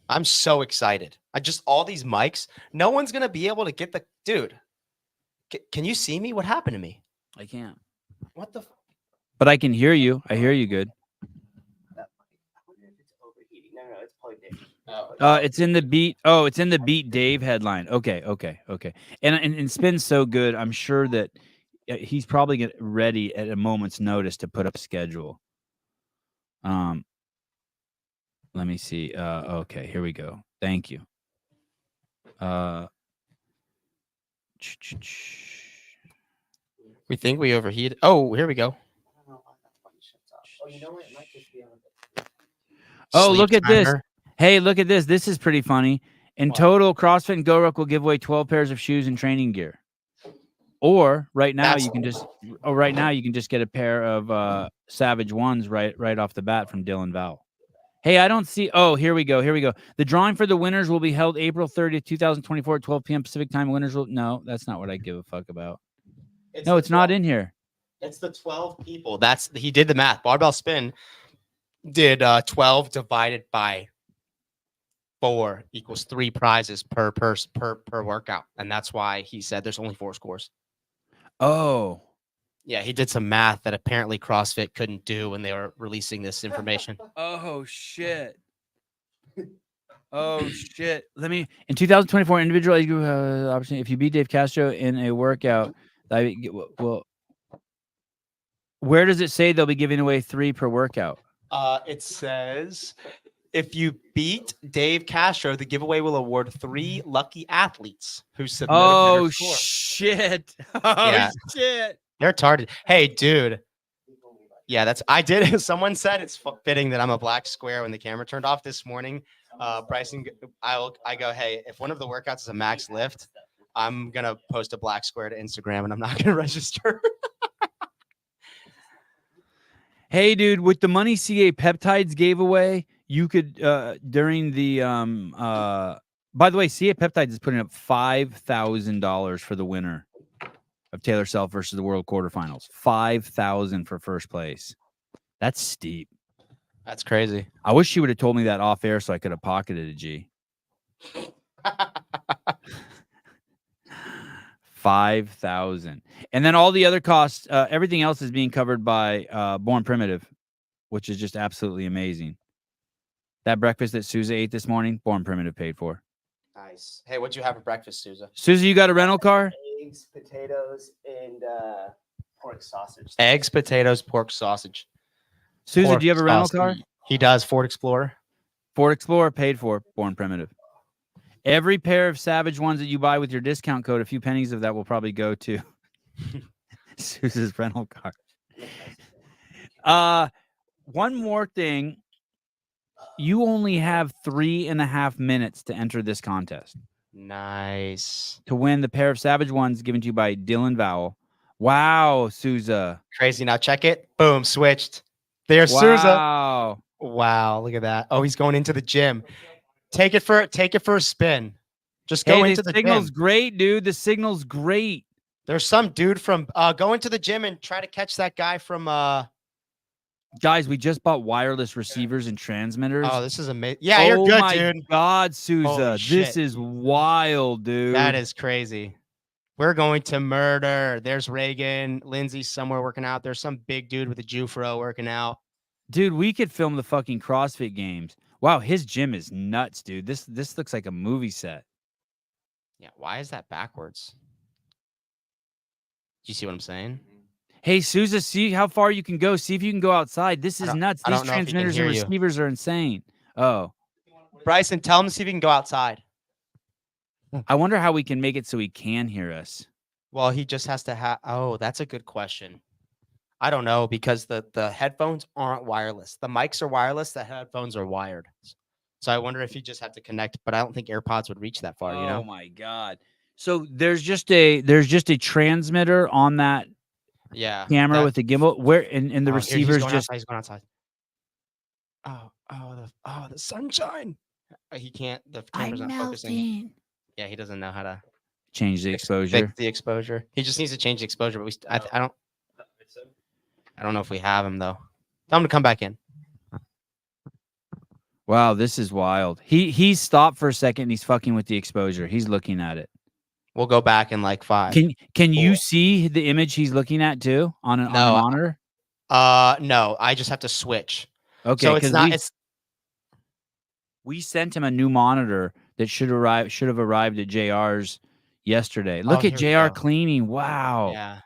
I'm so excited. All these mics. No one's going to be able to get the... Dude, can you see me? What happened to me? I can't. What the... But I can hear you. I hear you good. It's in the beat. Oh, it's in the Beat Dave headline. Okay. And Spin's so good. I'm sure that he's probably ready at a moment's notice to put up a schedule. Let me see. Okay, here we go. Thank you. We think we overheated. Oh, here we go. Oh, look at this. Hey, look at this. This is pretty funny. In total, CrossFit and GoRuck will give away 12 pairs of shoes and training gear. Or right now you can just get a pair of Savage ones right off the bat from Dylan Val. Hey, I don't see. Oh, here we go. The drawing for the winners will be held April 30th, 2024 at 12 p.m. Pacific time. Winners will... No, that's not what I give a fuck about. It's not in here. It's the 12 people. He did the math. Barbell Spin did 12 divided by 4 equals 3 prizes per workout. And that's why he said there's only 4 scores. Oh, Yeah, he did some math that apparently CrossFit couldn't do when they were releasing this information. oh shit. Oh shit. Let me in 2024 individual age group opportunity. If you beat Dave Castro in a workout, well, where does it say they'll be giving away 3 per workout? It says if you beat Dave Castro, the giveaway will award 3 lucky athletes who submit a Oh better score. shit. Oh Yeah. shit. They're retarded. Hey, dude. Yeah, that's I did. Someone said it's fitting that I'm a black square when the camera turned off this morning. Bryson, I go, hey, if one of the workouts is a max lift, I'm gonna post a black square to Instagram and I'm not gonna register. Hey, dude, with the money CA Peptides gave away, you could during the by the way, CA Peptides is putting up $5,000 for the winner of Taylor Self versus the World Quarterfinals. $5,000 for first place. That's steep. That's crazy. I wish she would have told me that off air so I could have pocketed a G. 5,000. And then all the other costs, everything else is being covered by Born Primitive, which is just absolutely amazing. That breakfast that Souza ate this morning, Born Primitive paid for. Nice. Hey, what'd you have for breakfast, Souza? Souza, you got a rental car? Eggs, potatoes, and pork sausage. Eggs, potatoes, pork sausage. Souza, Pork do you have a rental sausage. car? He does. Ford Explorer. Ford Explorer paid for, Born Primitive. Every pair of Savage ones that you buy with your discount code, a few pennies of that will probably go to Souza's rental car. One more thing. You only have 3.5 minutes to enter this contest. Nice. To win the pair of Savage ones given to you by Dylan Vowell. Wow, Souza. Crazy. Now check it. Boom. Switched. There's Souza. Wow. Wow. Look at that. Oh, he's going into the gym. Take it for a spin. Just go into the signal's gym. great, dude. The signal's great. There's some dude from go into the gym and try to catch that guy from Guys, we just bought wireless receivers and transmitters. Oh, this is amazing. Yeah, you're good, my dude. God, Souza. Holy This shit. is wild, dude. That is crazy. We're going to murder. There's Reagan. Lindsay's somewhere working out. There's some big dude with a Jufro working out. Dude, we could film the fucking CrossFit games. Wow, his gym is nuts, dude. This looks like a movie set. Yeah, why is that backwards? Do you see what I'm saying? Hey, Souza, see how far you can go. See if you can go outside. This is nuts. I These don't know if he can transmitters and hear you. receivers are insane. Oh, Bryson, tell him to see if he can go outside. I wonder how we can make it so he can hear us. Well, he just has to have. Oh, that's a good question. I don't know because the headphones aren't wireless. The mics are wireless. The headphones are wired. So I wonder if you just have to connect. But I don't think AirPods would reach that far. Oh You know. my God. So there's just a transmitter on that Yeah. camera that- with the gimbal. Where and the Oh, here, receivers he's going just outside, he's going outside. The sunshine. He can't. The camera's not focusing. Yeah, he doesn't know how to change the fix exposure. the exposure. He just needs to change the exposure. But I don't know if we have him though. Tell him to come back in. Wow, this is wild. He stopped for a second and he's fucking with the exposure. He's looking at it. We'll go back in like 5. Can you see the image he's looking at too on a monitor? No, I just have to switch. Okay, So it's not. We sent him a new monitor that should have arrived at JR's yesterday. Look at here we JR go. cleaning. Wow. Yeah.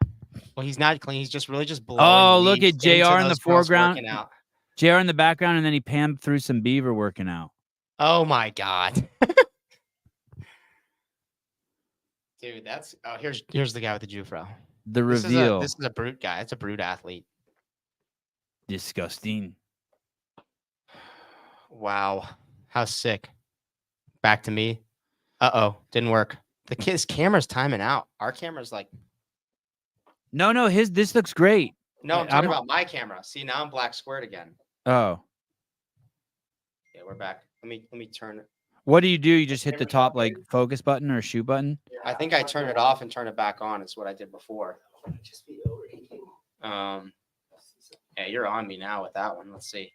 Well, he's not clean. He's just really just blowing. Oh, look leaves at JR into in the those girls foreground. working out. JR in the background, and then he panned through some beaver working out. Oh my God. Dude, that's here's the guy with the Jufro. The reveal. This is a brute guy. It's a brute athlete. Disgusting. Wow. How sick. Back to me. Didn't work. The kid's camera's timing out. Our camera's like No, this looks great. no, I'm talking about my camera. See, now I'm black squared again. Oh. Yeah, we're back. Let me turn it. What do? You just hit the top like focus button or shoot button? I think I turned it off and turned it back on. It's what I did before. Yeah, you're on me now with that one. Let's see.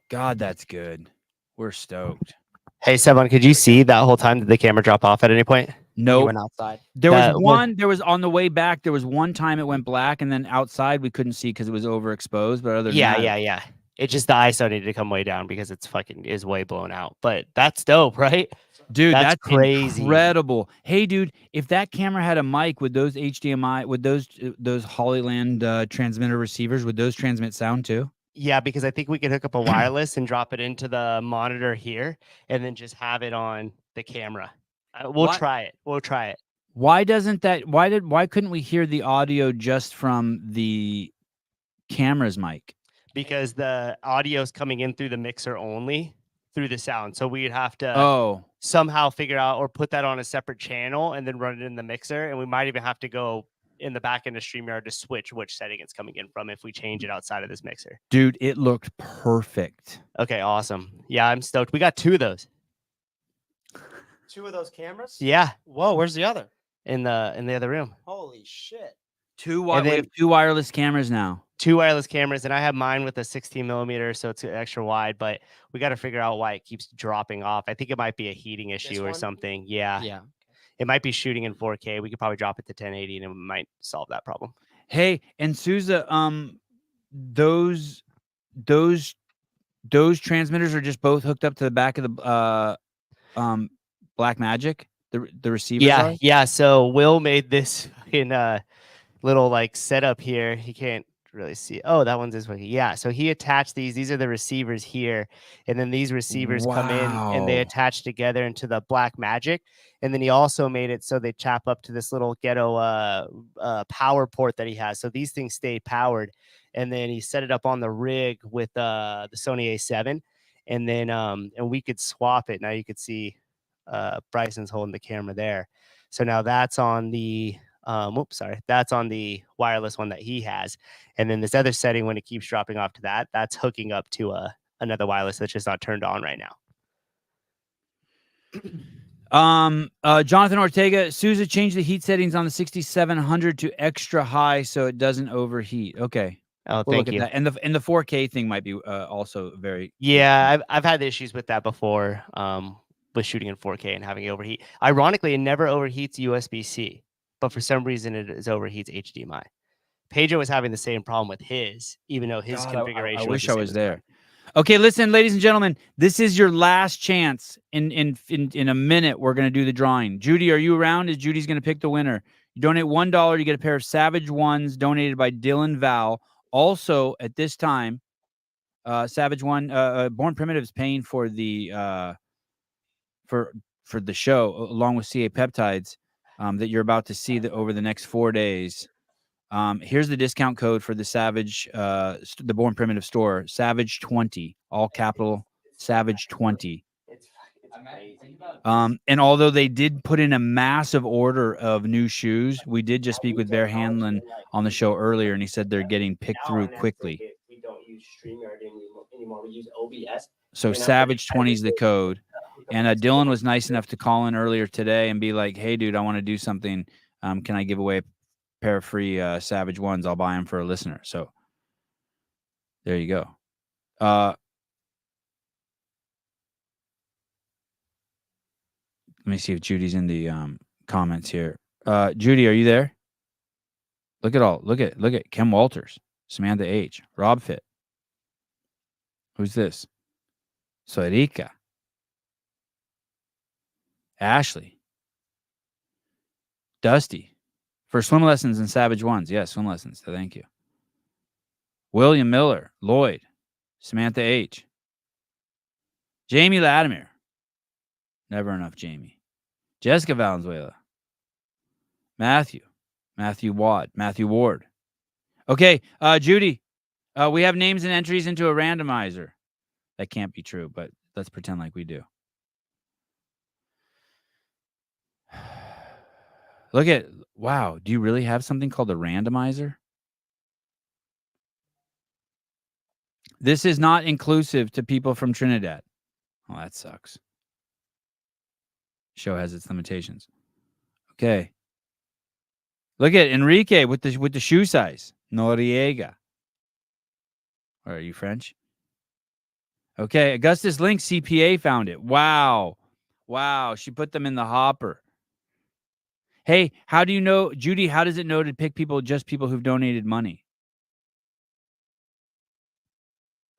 God, that's good. We're stoked. Hey, Sevon, could you see that whole time? Did the camera drop off at any point? No, went outside. There was That was- one. There was on the way back. There was one time it went black, and then outside we couldn't see because it was overexposed. But other than that, Yeah. It just the ISO needed to come way down because it's fucking is way blown out. But that's dope, right? dude, that's crazy. incredible. Hey, dude, if that camera had a mic, would those HDMI, would those Hollyland transmitter receivers, would those transmit sound too? Yeah, because I think we could hook up a wireless and drop it into the monitor here, and then just have it on the camera. We'll What? try it. We'll try it. Why doesn't that? Why couldn't we hear the audio just from the camera's mic? Because the audio is coming in through the mixer only through the sound. So we'd have to somehow figure out or put that on a separate channel and then run it in the mixer. And we might even have to go in the back end of StreamYard to switch which setting it's coming in from if we change it outside of this mixer. Dude, it looked perfect. Okay, awesome. Yeah, I'm stoked. We got 2 of those. 2 of those cameras? Yeah. Whoa, where's the other? In the other room. Holy shit. We have 2 wireless cameras now. 2 wireless cameras, and I have mine with a 16 millimeter, so it's extra wide, but we got to figure out why it keeps dropping off. I think it might be a heating issue or something. Yeah. Yeah. It might be shooting in 4K. We could probably drop it to 1080 and it might solve that problem. Hey, and Souza, those transmitters are just both hooked up to the back of the Blackmagic. The receivers. Yeah, are? yeah. So Will made this in a little like setup here. He can't really see. Oh, that one's this way. Yeah. So he attached these. These are the receivers here, and then these receivers come in and they Wow. attach together into the Blackmagic. And then he also made it so they chap up to this little ghetto power port that he has. So these things stay powered. And then he set it up on the rig with the Sony A7, and then and we could swap it. Now you could see Bryson's holding the camera there. So now that's on the that's on the wireless one that he has. And then this other setting, when it keeps dropping off to that, that's hooking up to another wireless that's just not turned on right now. Jonathan Ortega, Souza changed the heat settings on the 6700 to extra high so it doesn't overheat. Okay. Oh, We'll thank look you. at that. And the 4K thing might be also very. Yeah, I've had issues with that before, with shooting in 4K and having it overheat. Ironically, it never overheats USB-C, but for some reason it overheats HDMI. Pedro was having the same problem with his, even though his God, configuration. I wish the I same was as there. mine. Okay, listen, ladies and gentlemen, this is your last chance. In a minute, we're gonna do the drawing. Judy, are you around? Is Judy's gonna pick the winner? You donate $1, you get a pair of Savage Ones donated by Dylan Val. Also, at this time, Savage One, Born Primitive is paying for the for the show along with CA Peptides that you're about to see over the next 4 days. Here's the discount code for the Savage, the Born Primitive store, Savage 20, all capital Savage 20. And although they did put in a massive order of new shoes, we did just speak with Bear Hanlon on the show earlier, and he said they're getting picked through quickly. We don't use StreamYard anymore. We use OBS. So Savage 20 is the code. And Dylan was nice enough to call in earlier today and be like, "Hey, dude, I want to do something. Can I give away a pair of free Savage Ones? I'll buy them for a listener." So there you go. Let me see if Judy's in the comments here. Judy, are you there? Look at Kim Walters, Samantha H, Rob Fit. Who's this? Soerika. Ashley. Dusty. For swim lessons and Savage Ones. Yes, swim lessons. Thank you. William Miller. Lloyd. Samantha H. Jamie Latimer. Never enough Jamie. Jessica Valenzuela. Matthew Ward. Matthew Ward. Okay, Judy, we have names and entries into a randomizer. That can't be true, but let's pretend like we do. Wow, do you really have something called a randomizer? This is not inclusive to people from Trinidad. Oh, that sucks. Show has its limitations. Okay. Look at Enrique with the shoe size. Noriega. Or are you French? Okay, Augustus Link CPA found it. Wow. She put them in the hopper. Hey, how do you know, Judy? How does it know to pick just people who've donated money?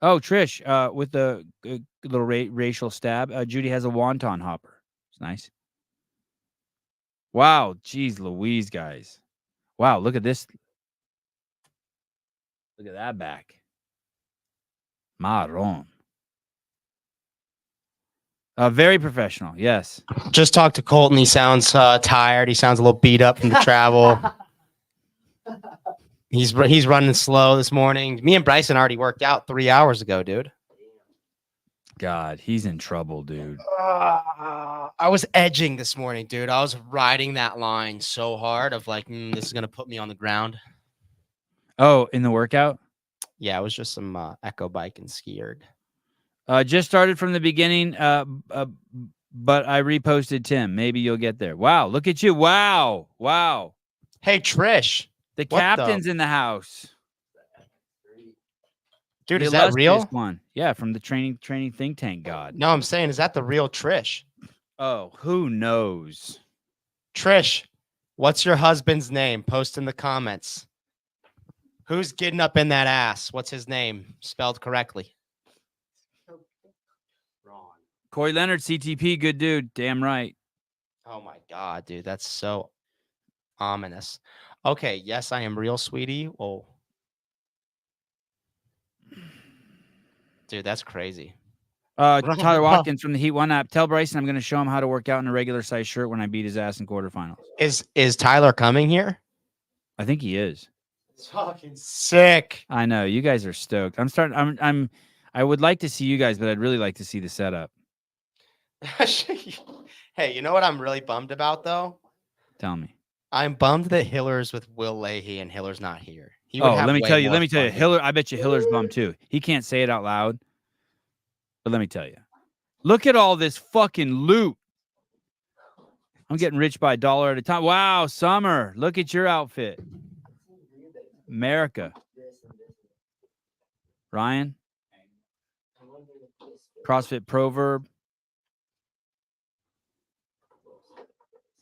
Oh, Trish, with the little racial stab. Judy has a wonton hopper. It's nice. Wow, geez, Louise, guys. Wow, look at this. Look at that back. Marron. Very professional. Yes. Just talked to Colton. He sounds tired. He sounds a little beat up from the travel. He's running slow this morning. Me and Bryson already worked out 3 hours ago, dude. God, he's in trouble, dude. I was edging this morning, dude. I was riding that line so hard of like, this is gonna put me on the ground. Oh, in the workout? Yeah, it was just some echo bike and ski erg. Just started from the beginning, but I reposted Tim. Maybe you'll get there. Wow, look at you. Wow. Wow. Hey, Trish. The captain's in the house. Dude, The is that real? illustrious one. Yeah, from the training think tank god. No, I'm saying, is that the real Trish? Oh, who knows? Trish, what's your husband's name? Post in the comments. Who's getting up in that ass? What's his name? Spelled correctly. Corey Leonard, CTP, good dude. Damn right. Oh my God, dude. That's so ominous. Okay, yes, I am real, sweetie. Oh. Dude, that's crazy. Tyler Watkins from the Heat One app. Tell Bryson I'm going to show him how to work out in a regular size shirt when I beat his ass in quarterfinals. Is Tyler coming here? I think he is. It's fucking sick. I know you guys are stoked. I would like to see you guys, but I'd really like to see the setup. Hey, you know what I'm really bummed about though? Tell me. I'm bummed that Hiller's with Will Leahy and Hiller's not here. Let me tell you, Hiller, I bet you Hiller's bummed too. He can't say it out loud. But let me tell you. Look at all this fucking loot. I'm getting rich by $1 at a time. Wow, Summer. Look at your outfit. America. Ryan. CrossFit Proverb.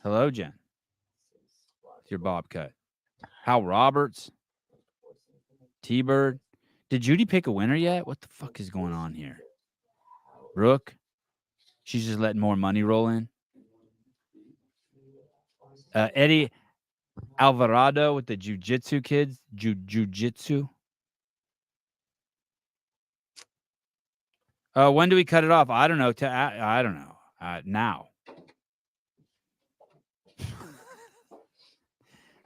Hello, Jen. Your bob cut. Hal Roberts. T-Bird. Did Judy pick a winner yet? What the fuck is going on here? Rook. She's just letting more money roll in. Eddie Alvarado with the jiu-jitsu kids. Jiu-jitsu. When do we cut it off? I don't know. I don't know. Now.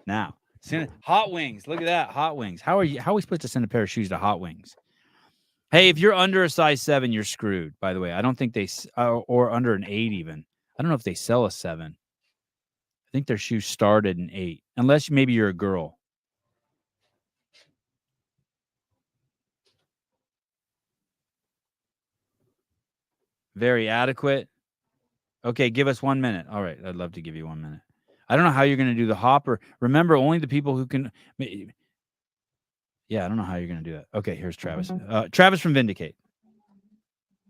Now. Hot Wings. Look at that. Hot Wings. How are we supposed to send a pair of shoes to Hot Wings? Hey, if you're under a size 7, you're screwed, by the way. I don't think they or under an 8 even. I don't know if they sell a 7. I think their shoes start at an 8, unless maybe you're a girl. Very adequate. Okay, give us 1 minute. All right, I'd love to give you 1 minute. I don't know how you're going to do the hopper. Remember, only the people who can. Yeah, I don't know how you're going to do that. Okay, here's Travis. Travis from Vindicate.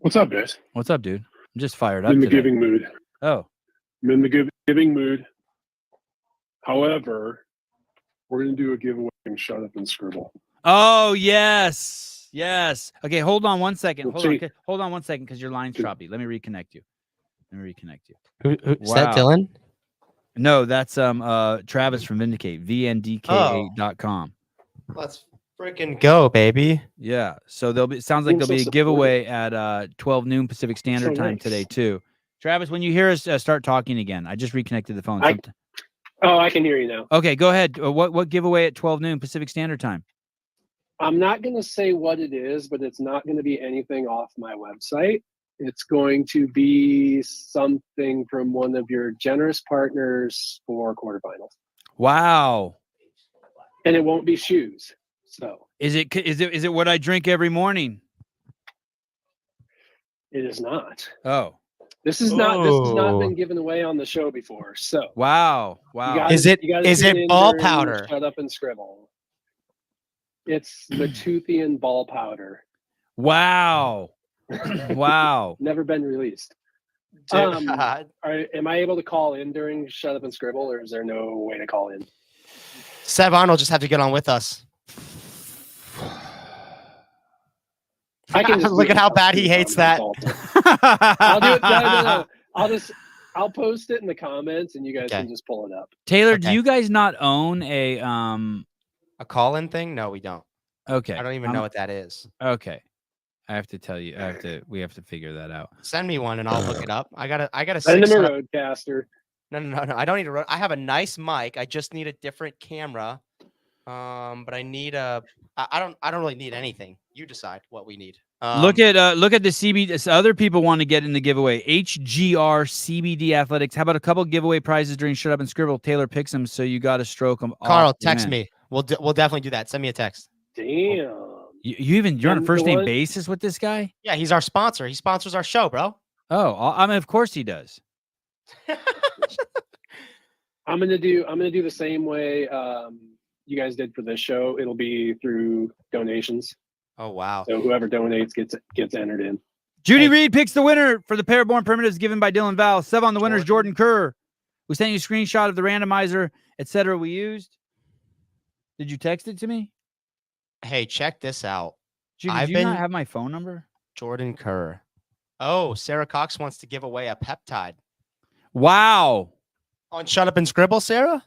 What's up, guys? What's up, dude? I'm just fired up. I'm in the today. giving mood. Oh. I'm in the giving mood. However, we're going to do a giveaway and shut up and scribble. Oh, yes. Yes. Okay, hold on 1 second. We'll Hold on 1 second because your line's choppy. Let me reconnect you. Is that Dylan? No, that's Travis from Vindicate. VNDK8.com. Let's freaking go, baby. Yeah. So sounds like there'll be a giveaway at 12 noon Pacific Standard Time today too. Travis, when you hear us start talking again, I just reconnected the phone. I can hear you now. Okay, go ahead. What giveaway at 12 noon Pacific Standard Time? I'm not going to say what it is, but it's not going to be anything off my website. It's going to be something from one of your generous partners for quarterfinals. Wow. And it won't be shoes. So is it what I drink every morning? It is not. Oh. This has not been given away on the show before. So wow. Is it ball powder? Shut up and scribble. It's Matuthian ball powder. Wow. Wow. Never been released. Am I able to call in during Shut Up and Scribble, or is there no way to call in? Sevon will just have to get on with us. I can just look at how bad he hates that. I'll do it. No. I'll post it in the comments, and you guys can just pull it up. Taylor, do you guys not own a call-in thing? No, we don't. Okay. I don't even know what that is. Okay. I have to tell you. We have to figure that out. Send me one and I'll look it up. I gotta send him a Rodecaster. No. I don't need a I have a nice mic. I just need a different camera. But I need I don't really need anything. You decide what we need. Look at the CBD. Other people want to get in the giveaway. HGR CBD Athletics. How about a couple giveaway prizes during Shut Up and Scribble? Taylor picks them, so you got to stroke them. Carl, text me. We'll definitely do that. Send me a text. Damn. You're on a first name basis with this guy? Yeah, he's our sponsor. He sponsors our show, bro. Oh, I mean, of course he does. I'm gonna do the same way you guys did for this show. It'll be through donations. Oh wow! So whoever donates gets entered in. Judy Reed picks the winner for the pair of Born Primitives given by Dylan Val. Sevon, the winner is Jordan Kerr. We sent you a screenshot of the randomizer, etc. we used. Did you text it to me? Hey, check this out. Judy, do you not have my phone number? Jordan Kerr. Oh, Sarah Cox wants to give away a peptide. Wow. On Shut Up and Scribble, Sarah?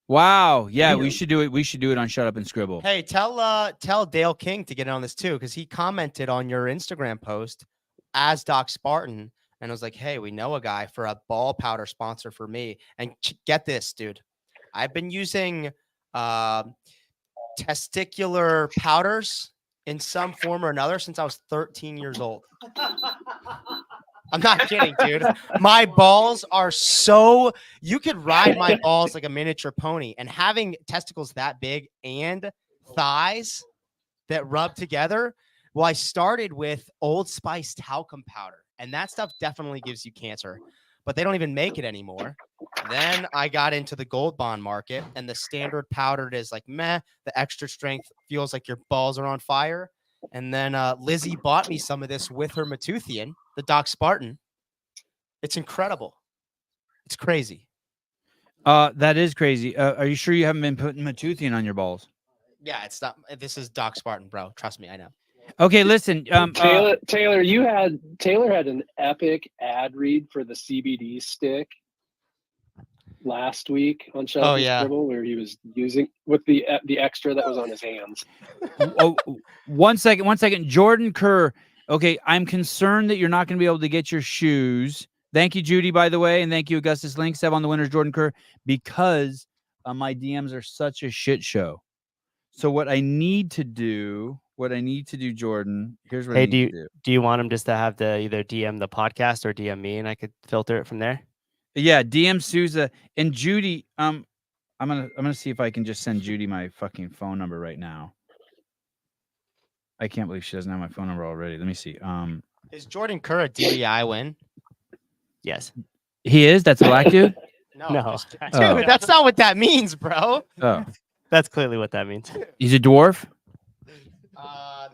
Wow. Yeah, we should do it. We should do it on Shut Up and Scribble. Hey, tell Dale King to get in on this too, because he commented on your Instagram post as Doc Spartan and was like, hey, we know a guy for a ball powder sponsor for me. And get this, dude. I've been using testicular powders in some form or another since I was 13 years old. I'm not kidding, dude. My balls are so you could ride my balls like a miniature pony, and having testicles that big and thighs that rub together. Well, I started with Old Spice talcum powder, and that stuff definitely gives you cancer, but they don't even make it anymore. Then I got into the Gold Bond market, and the standard powdered is like meh. The extra strength feels like your balls are on fire. And then Lizzie bought me some of this with her Matoothian, the Doc Spartan. It's incredible. It's crazy. That is crazy. Are you sure you haven't been putting Matoothian on your balls? Yeah, it's not. This is Doc Spartan, bro. Trust me, I know. Okay, listen. Taylor, Taylor had an epic ad read for the CBD stick last week on Shut Up and Scribble, where he was using with the extra that was on his hands. Oh, 1 second. Jordan Kerr. Okay, I'm concerned that you're not going to be able to get your shoes. Thank you, Judy, by the way, and thank you, Augustus Link. Sev on the winners, Jordan Kerr, because my DMs are such a shit show. So what I need to do, Jordan, here's what I need to do. Do you want him just to have to either DM the podcast or DM me, and I could filter it from there? Yeah, DM Souza and Judy. I'm gonna see if I can just send Judy my fucking phone number right now. I can't believe she doesn't have my phone number already. Let me see. Is Jordan Kerr a DEI win? Yes. He is? That's a black dude? No. Dude, that's not what that means, bro. Oh. That's clearly what that means. He's a dwarf?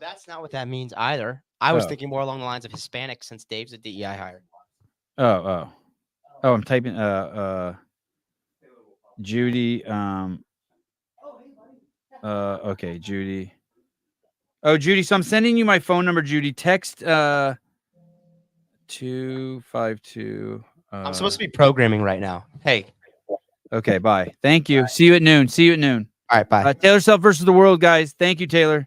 That's not what that means either. I was thinking more along the lines of Hispanic, since Dave's a DEI hire. Oh, I'm typing Judy. Okay, Judy. Oh, Judy. So I'm sending you my phone number, Judy. Text 252. I'm supposed to be programming right now. Hey. Okay, bye. Thank you. See you at noon. All right, bye. Taylor Self versus the world, guys. Thank you, Taylor.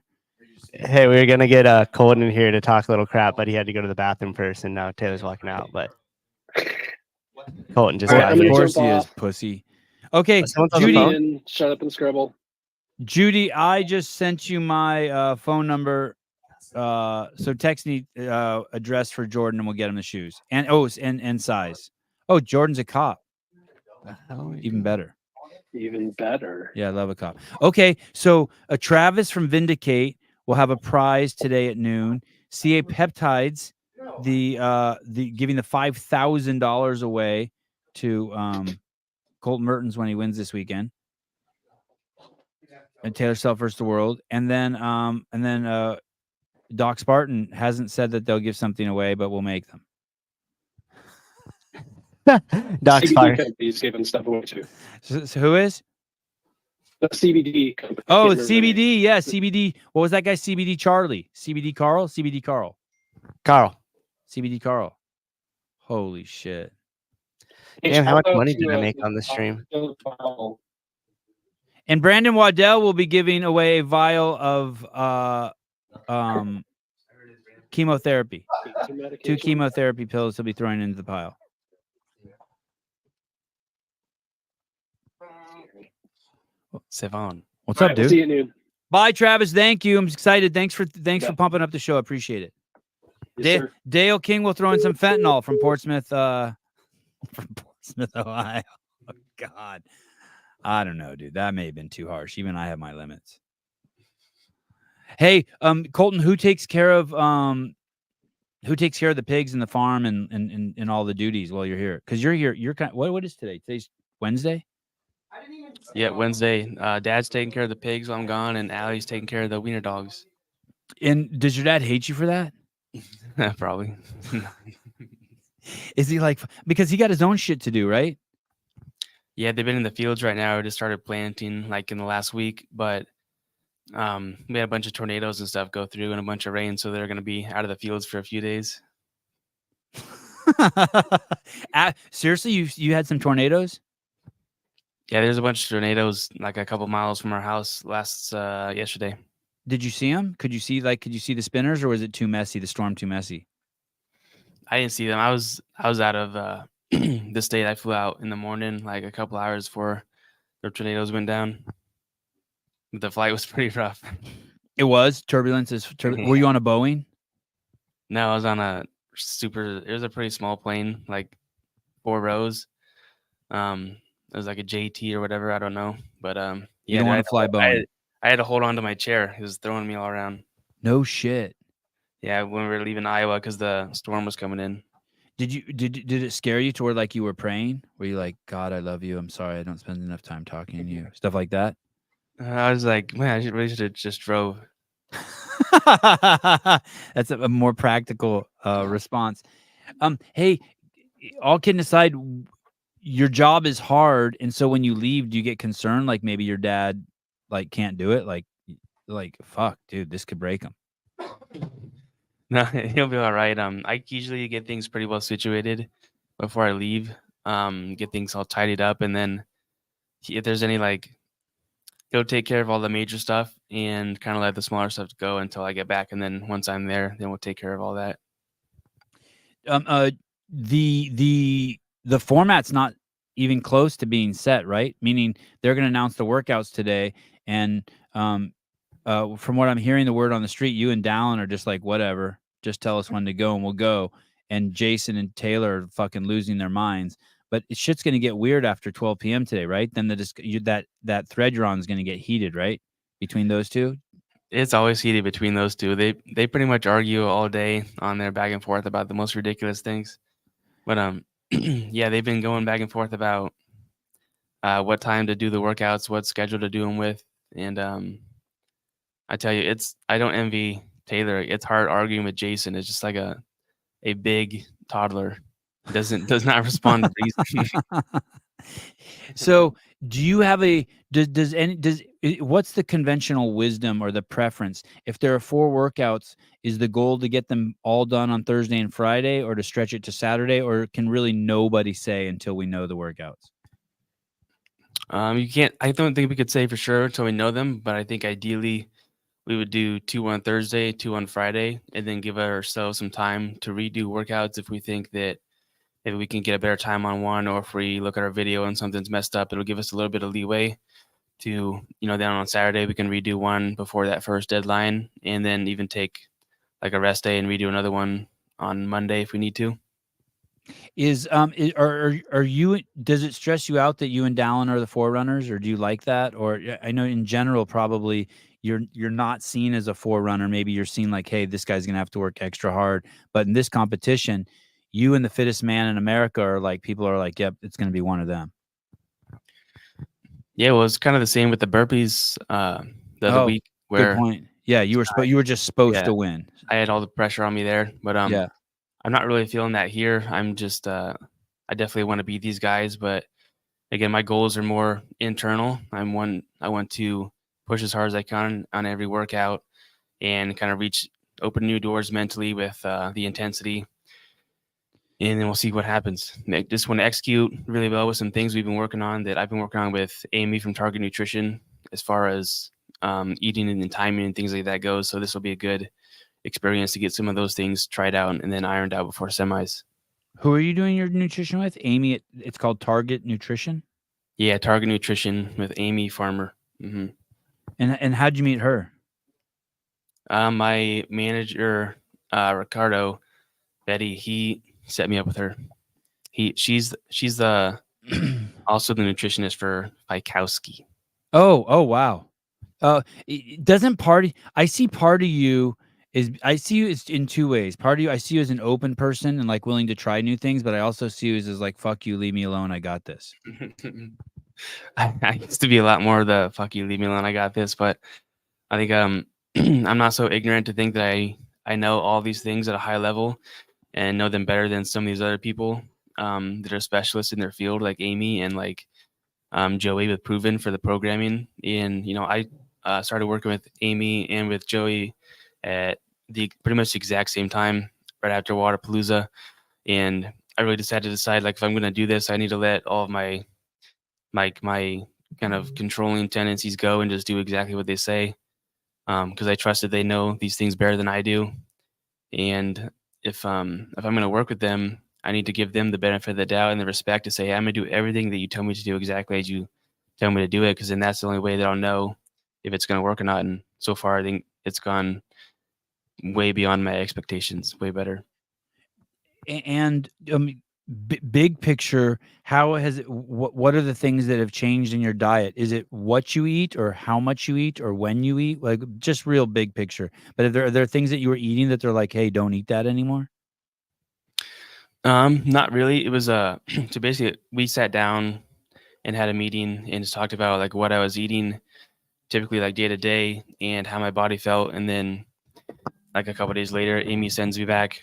Hey, we were gonna get Colton in here to talk a little crap, but he had to go to the bathroom first, and now Taylor's walking out. But Colton just got here. Of course he is, pussy. Okay, Judy, Shut Up and Scribble. Judy, I just sent you my phone number. So text me address for Jordan, and we'll get him the shoes and size. Oh, Jordan's a cop. Even better. Even better. Yeah, I love a cop. Okay, so Travis from Vindicate will have a prize today at noon. CA Peptides, the giving the $5,000 away to Colton Mertens when he wins this weekend. And Taylor Self versus the world, and then Doc Spartan hasn't said that they'll give something away, but we'll make them. Doc's CBD fire. company's giving stuff away too. So who is? The CBD company. Oh, Can't remember the name. CBD. Yeah, CBD. What was that guy? CBD Charlie. CBD Carl. CBD Carl. Carl. CBD Carl. Holy shit. Hey, Damn, how shout much out money to, did I make on this stream? And Brandon Waddell will be giving away a vial of chemotherapy. 2 chemotherapy pills he'll be throwing into the pile. Savon. What's All up, right, we'll dude? see you at noon. Bye, Travis. Thank you. I'm excited. Thanks for pumping up the show. I appreciate it. Yes, sir. Dale King will throw in some fentanyl from Portsmouth, Ohio. Oh, God. I don't know, dude. That may have been too harsh. Even I have my limits. Hey, Colton, who takes care of the pigs and the farm and all the duties while you're here? Because you're here. You're kind of, what is today? Today's Wednesday? Yeah, Wednesday. Dad's taking care of the pigs while I'm gone, and Allie's taking care of the wiener dogs. And does your dad hate you for that? Probably. Is he like, because he got his own shit to do, right? Yeah, they've been in the fields right now. We just started planting like in the last week, but we had a bunch of tornadoes and stuff go through and a bunch of rain, so they're going to be out of the fields for a few days. Seriously, you had some tornadoes? Yeah, there's a bunch of tornadoes like a couple miles from our house yesterday. Did you see them? Could you see the spinners, or was it too messy? The storm too messy? I didn't see them. I was out of the state. I flew out in the morning, like a couple hours before the tornadoes went down. The flight was pretty rough. It was turbulence. Were you on a Boeing? No, I was on it was a pretty small plane, like 4 rows. It was like a JT or whatever. I don't know, but You don't want to fly Boeing. I had to hold on to my chair. It was throwing me all around. No shit. Yeah, when we were leaving Iowa because the storm was coming in. Did it scare you to where like you were praying? Were you like, God, I love you. I'm sorry I don't spend enough time talking to you. Stuff like that. I was like, man, I really should have just drove. That's a more practical response. Hey, all kidding aside, your job is hard, and so when you leave, do you get concerned? Like maybe your dad like can't do it. Like fuck, dude, this could break him. No, he'll be all right. I usually get things pretty well situated before I leave. Get things all tidied up, and then if there's any he'll take care of all the major stuff and kind of let the smaller stuff go until I get back, and then once I'm there, then we'll take care of all that. The format's not even close to being set, right? Meaning they're going to announce the workouts today, and from what I'm hearing, the word on the street, you and Dallin are just like, whatever, just tell us when to go and we'll go. And Jason and Taylor are fucking losing their minds. But shit's going to get weird after 12 p.m. today, right? Then that thread you're on is going to get heated, right? Between those two? It's always heated between those two. They pretty much argue all day on their back and forth about the most ridiculous things. But yeah, they've been going back and forth about what time to do the workouts, what schedule to do them with. And I tell you, I don't envy Taylor. It's hard arguing with Jason. It's just like a big toddler. Does not respond to reason. So do you have what's the conventional wisdom or the preference? If there are 4 workouts, is the goal to get them all done on Thursday and Friday, or to stretch it to Saturday, or can really nobody say until we know the workouts? You can't. I don't think we could say for sure until we know them, but I think ideally we would do 2 on Thursday, 2 on Friday, and then give ourselves some time to redo workouts if we think that if we can get a better time on one, or if we look at our video and something's messed up, it'll give us a little bit of leeway to, then on Saturday we can redo one before that first deadline, and then even take like a rest day and redo another one on Monday if we need to. Are you, does it stress you out that you and Dallin are the forerunners, or do you like that? Or I know in general, probably you're not seen as a forerunner. Maybe you're seen like, hey, this guy's going to have to work extra hard. But in this competition, you and the fittest man in America are like, people are like, yep, it's going to be one of them. Yeah, well, it's kind of the same with the burpees the other week. Where, good point. Yeah, you were just supposed to win. I had all the pressure on me there, but yeah. I'm not really feeling that here. I'm just I definitely want to beat these guys, but again, my goals are more internal. I want to push as hard as I can on every workout and kind of open new doors mentally with the intensity. And then we'll see what happens. Just want to execute really well with some things we've been working on that I've been working on with Amy from Target Nutrition as far as eating and timing and things like that goes. So this will be a good experience to get some of those things tried out and then ironed out before semis. Who are you doing your nutrition with? Amy, it's called Target Nutrition? Yeah, Target Nutrition with Amy Farmer. Mm-hmm. And how'd you meet her? My manager, Ricardo Betty, he set me up with her. She's the also the nutritionist for Fikowski. Oh wow. Doesn't party? I see part of you is in two ways. Part of you, I see you as an open person and like willing to try new things, but I also see you as like, fuck you, leave me alone, I got this. I used to be a lot more the fuck you, leave me alone, I got this, but I think I'm not so ignorant to think that I know all these things at a high level and know them better than some of these other people that are specialists in their field, like Amy and like Joey with Proven for the programming. And I started working with Amy and with Joey at the pretty much the exact same time, right after Waterpalooza. And I really decided to decide, like, if I'm going to do this, I need to let all of my kind of controlling tendencies go and just do exactly what they say. Because I trust that they know these things better than I do. And if I'm going to work with them, I need to give them the benefit of the doubt and the respect to say, hey, I'm going to do everything that you tell me to do exactly as you tell me to do it, because then that's the only way that I'll know if it's going to work or not. And so far, I think it's gone way beyond my expectations, way better. And big picture, how has it, what are the things that have changed in your diet? Is it what you eat or how much you eat or when you eat? Like just real big picture. But are there things that you were eating that they're like, hey, don't eat that anymore? Not really. It was so basically we sat down and had a meeting and just talked about like what I was eating typically like day to day and how my body felt. And then like a couple of days later, Amy sends me back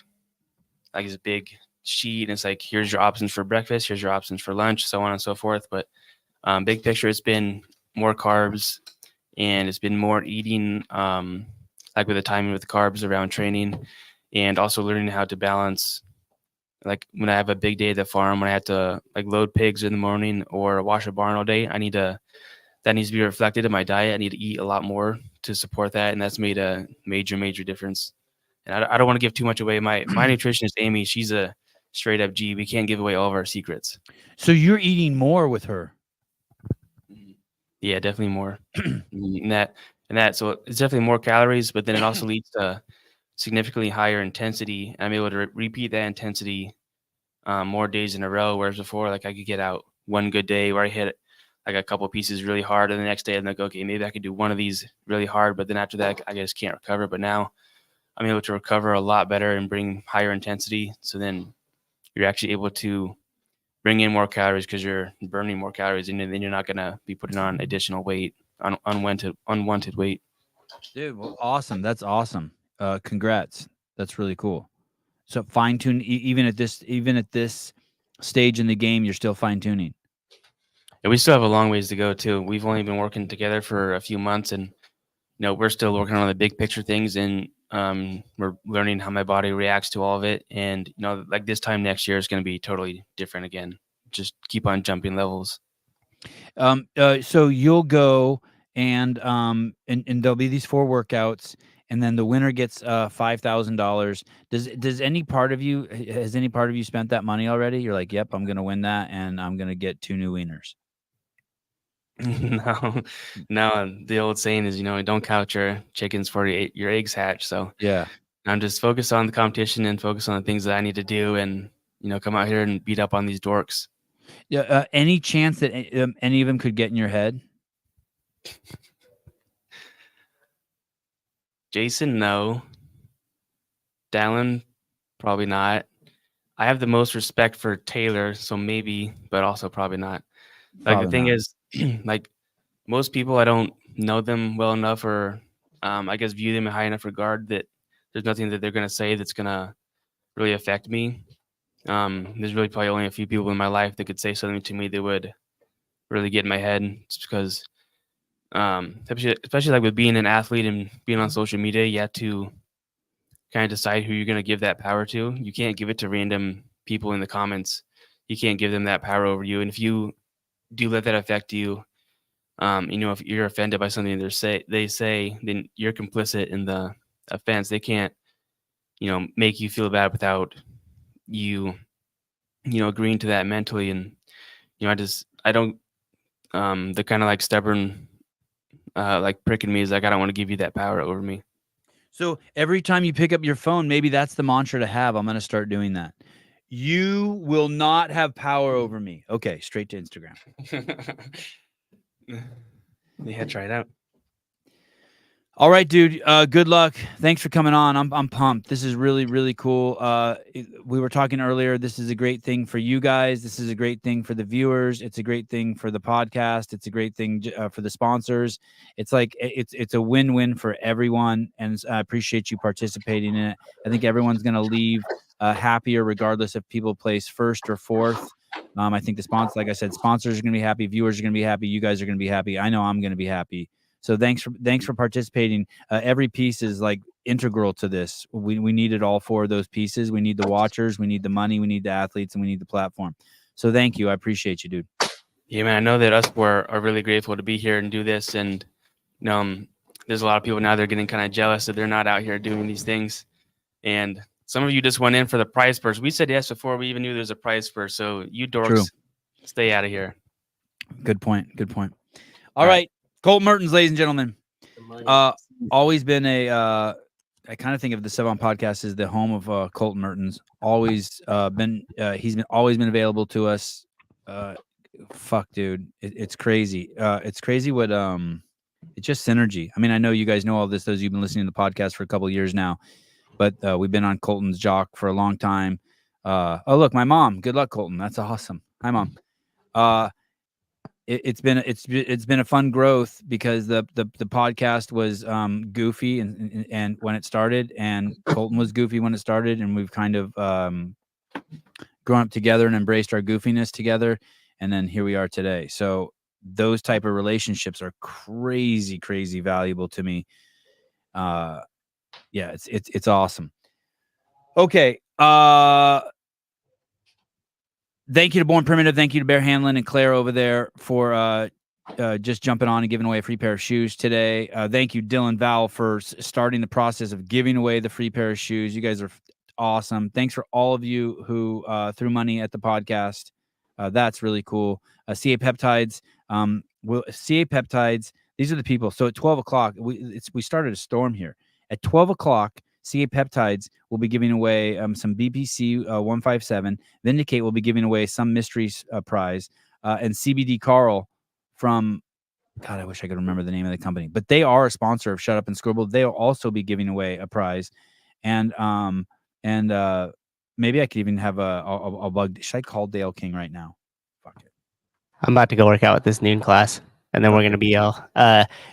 like this big sheet and it's like, here's your options for breakfast, here's your options for lunch, so on and so forth. But big picture, it's been more carbs and it's been more eating like with the timing with the carbs around training, and also learning how to balance. Like when I have a big day at the farm, when I have to like load pigs in the morning or wash a barn all day, that needs to be reflected in my diet. I need to eat a lot more to support that. And that's made a major, major difference. And I don't want to give too much away. My nutritionist, Amy, she's a straight up G. We can't give away all of our secrets. So you're eating more with her. Yeah, definitely more. and that, so it's definitely more calories, but then it also leads to significantly higher intensity. I'm able to repeat that intensity more days in a row, whereas before, like I could get out one good day where I hit like a couple pieces really hard, and the next day I'm like, okay, maybe I could do one of these really hard, but then after that I just can't recover. But now I'm able to recover a lot better and bring higher intensity, so then you're actually able to bring in more calories because you're burning more calories, and then you're not going to be putting on additional weight, unwanted weight. Dude, well, awesome. That's awesome. Congrats. That's really cool. So fine tune, even at this stage in the game, you're still fine tuning. And we still have a long ways to go too. We've only been working together for a few months, and we're still working on the big picture things, and we're learning how my body reacts to all of it. And like this time next year is going to be totally different again. Just keep on jumping levels. So you'll go and there'll be these 4 workouts, and then the winner gets $5,000. Has any part of you spent that money already? You're like, yep, I'm gonna win that, and I'm gonna get 2 new wieners. No. The old saying is, don't count your chickens for your eggs hatch. So yeah, I'm just focused on the competition and focus on the things that I need to do, and come out here and beat up on these dorks. Yeah. Any chance that any of them could get in your head? Jason, no. Dallin, probably not. I have the most respect for Taylor, so maybe, but also probably not. Like Probably the thing not. is, like most people, I don't know them well enough, or I guess view them in high enough regard that there's nothing that they're gonna say that's gonna really affect me. There's really probably only a few people in my life that could say something to me that would really get in my head. Just because, especially like with being an athlete and being on social media, you have to kind of decide who you're going to give that power to. You can't give it to random people in the comments. You can't give them that power over you. And if you do let that affect you, if you're offended by something they say, then you're complicit in the offense. They can't, make you feel bad without you, agreeing to that mentally. And, I don't, the kind of like stubborn, like pricking me is like, I don't want to give you that power over me. So every time you pick up your phone, maybe that's the mantra to have. I'm going to start doing that. You will not have power over me. Okay, straight to Instagram. Yeah, try it out. All right, dude. Good luck. Thanks for coming on. I'm pumped. This is really, really cool. We were talking earlier. This is a great thing for you guys. This is a great thing for the viewers. It's a great thing for the podcast. It's a great thing for the sponsors. It's like it's a win-win for everyone, and I appreciate you participating in it. I think everyone's going to leave happier, regardless if people place first or fourth. I think the sponsors, like I said, sponsors are going to be happy. Viewers are going to be happy. You guys are going to be happy. I know I'm going to be happy. So thanks for participating. Every piece is like integral to this. We needed all four of those pieces. We need the watchers, we need the money, we need the athletes, and we need the platform. So thank you. I appreciate you, dude. Yeah, man. I know that us four are really grateful to be here and do this. And there's a lot of people now that are getting kind of jealous that they're not out here doing these things. And some of you just went in for the prize purse. We said yes before we even knew there's a prize purse. So you dorks, stay out of here. Good point. Good point. All right. Colt Mertens, ladies and gentlemen. Always been I kind of think of the Sevan podcast as the home of Colt Mertens. Always been he's always been available to us. Fuck, dude. It's crazy. It's crazy what it's just synergy. I mean, I know you guys know all this, those of you who've been listening to the podcast for a couple of years now, but we've been on Colton's jock for a long time. Oh, look, my mom. Good luck, Colton. That's awesome. Hi, Mom. It's been a fun growth because the podcast was goofy and when it started, and Colton was goofy when it started, and we've kind of grown up together and embraced our goofiness together, and then here we are today. So those type of relationships are crazy valuable to me. Yeah, it's awesome. Okay. Thank you to Born Primitive. Thank you to Bear Hanlon and Claire over there for just jumping on and giving away a free pair of shoes today. Thank you, Dylan Val, for starting the process of giving away the free pair of shoes. You guys are awesome. Thanks for all of you who threw money at the podcast. That's really cool. CA Peptides. CA Peptides. These are the people. So at 12 o'clock, we started a storm here. At 12 o'clock, CA Peptides will be giving away some BPC 157. Vindicate will be giving away some mystery prize. And CBD Carl from, God, I wish I could remember the name of the company. But they are a sponsor of Shut Up and Scribble. They'll also be giving away a prize. And maybe I could even have a bug. Should I call Dale King right now? Fuck it. I'm about to go work out with this noon class. And then we're going to be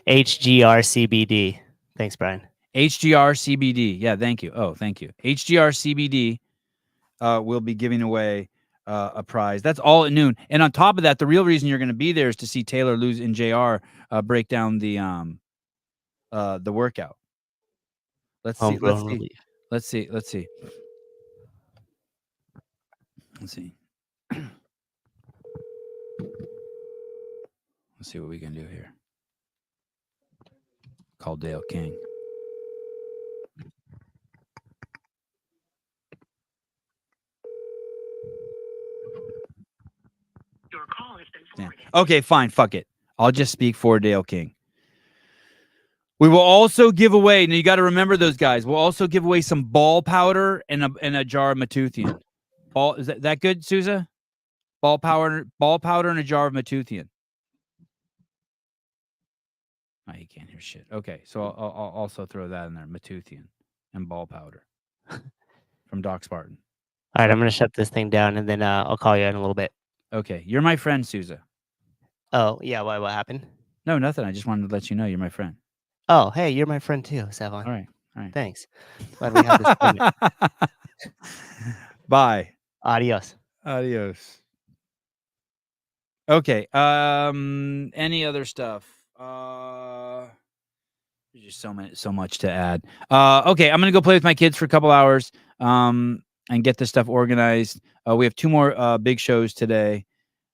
HGRCBD. Thanks, Brian. HGR CBD. Yeah, thank you. Oh, thank you. HGR CBD will be giving away a prize. That's all at noon. And on top of that, the real reason you're going to be there is to see Taylor Luz and JR break down the workout. Let's see. Let's see. Let's see what we can do here. Call Dale King. Your call has been forwarded. Okay, fine. Fuck it. I'll just speak for Dale King. We will also give away, and you got to remember those guys. We'll also give away some ball powder and a jar of Matuthian. Is that good, Souza? Ball powder, and a jar of Matuthian. Oh, you can't hear shit. Okay, so I'll also throw that in there, Matuthian and ball powder from Doc Spartan. All right, I'm going to shut this thing down, and then I'll call you in a little bit. Okay, you're my friend, Souza. Oh, yeah, what happened? No, nothing. I just wanted to let you know you're my friend. Oh, hey, you're my friend too, Savon. All right. Thanks. Glad we had this appointment. Bye. Adios. Adios. Okay. Any other stuff? There's just so much to add. Okay, I'm gonna go play with my kids for a couple hours. And get this stuff organized. We have 2 more big shows today.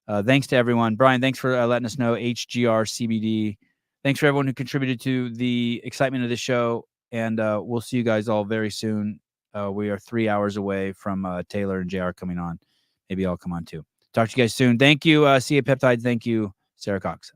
Thanks to everyone. Brian, thanks for letting us know. HGR CBD. Thanks for everyone who contributed to the excitement of this show. And we'll see you guys all very soon. We are 3 hours away from Taylor and JR coming on. Maybe I'll come on too. Talk to you guys soon. Thank you, CA Peptides. Thank you, Sarah Cox.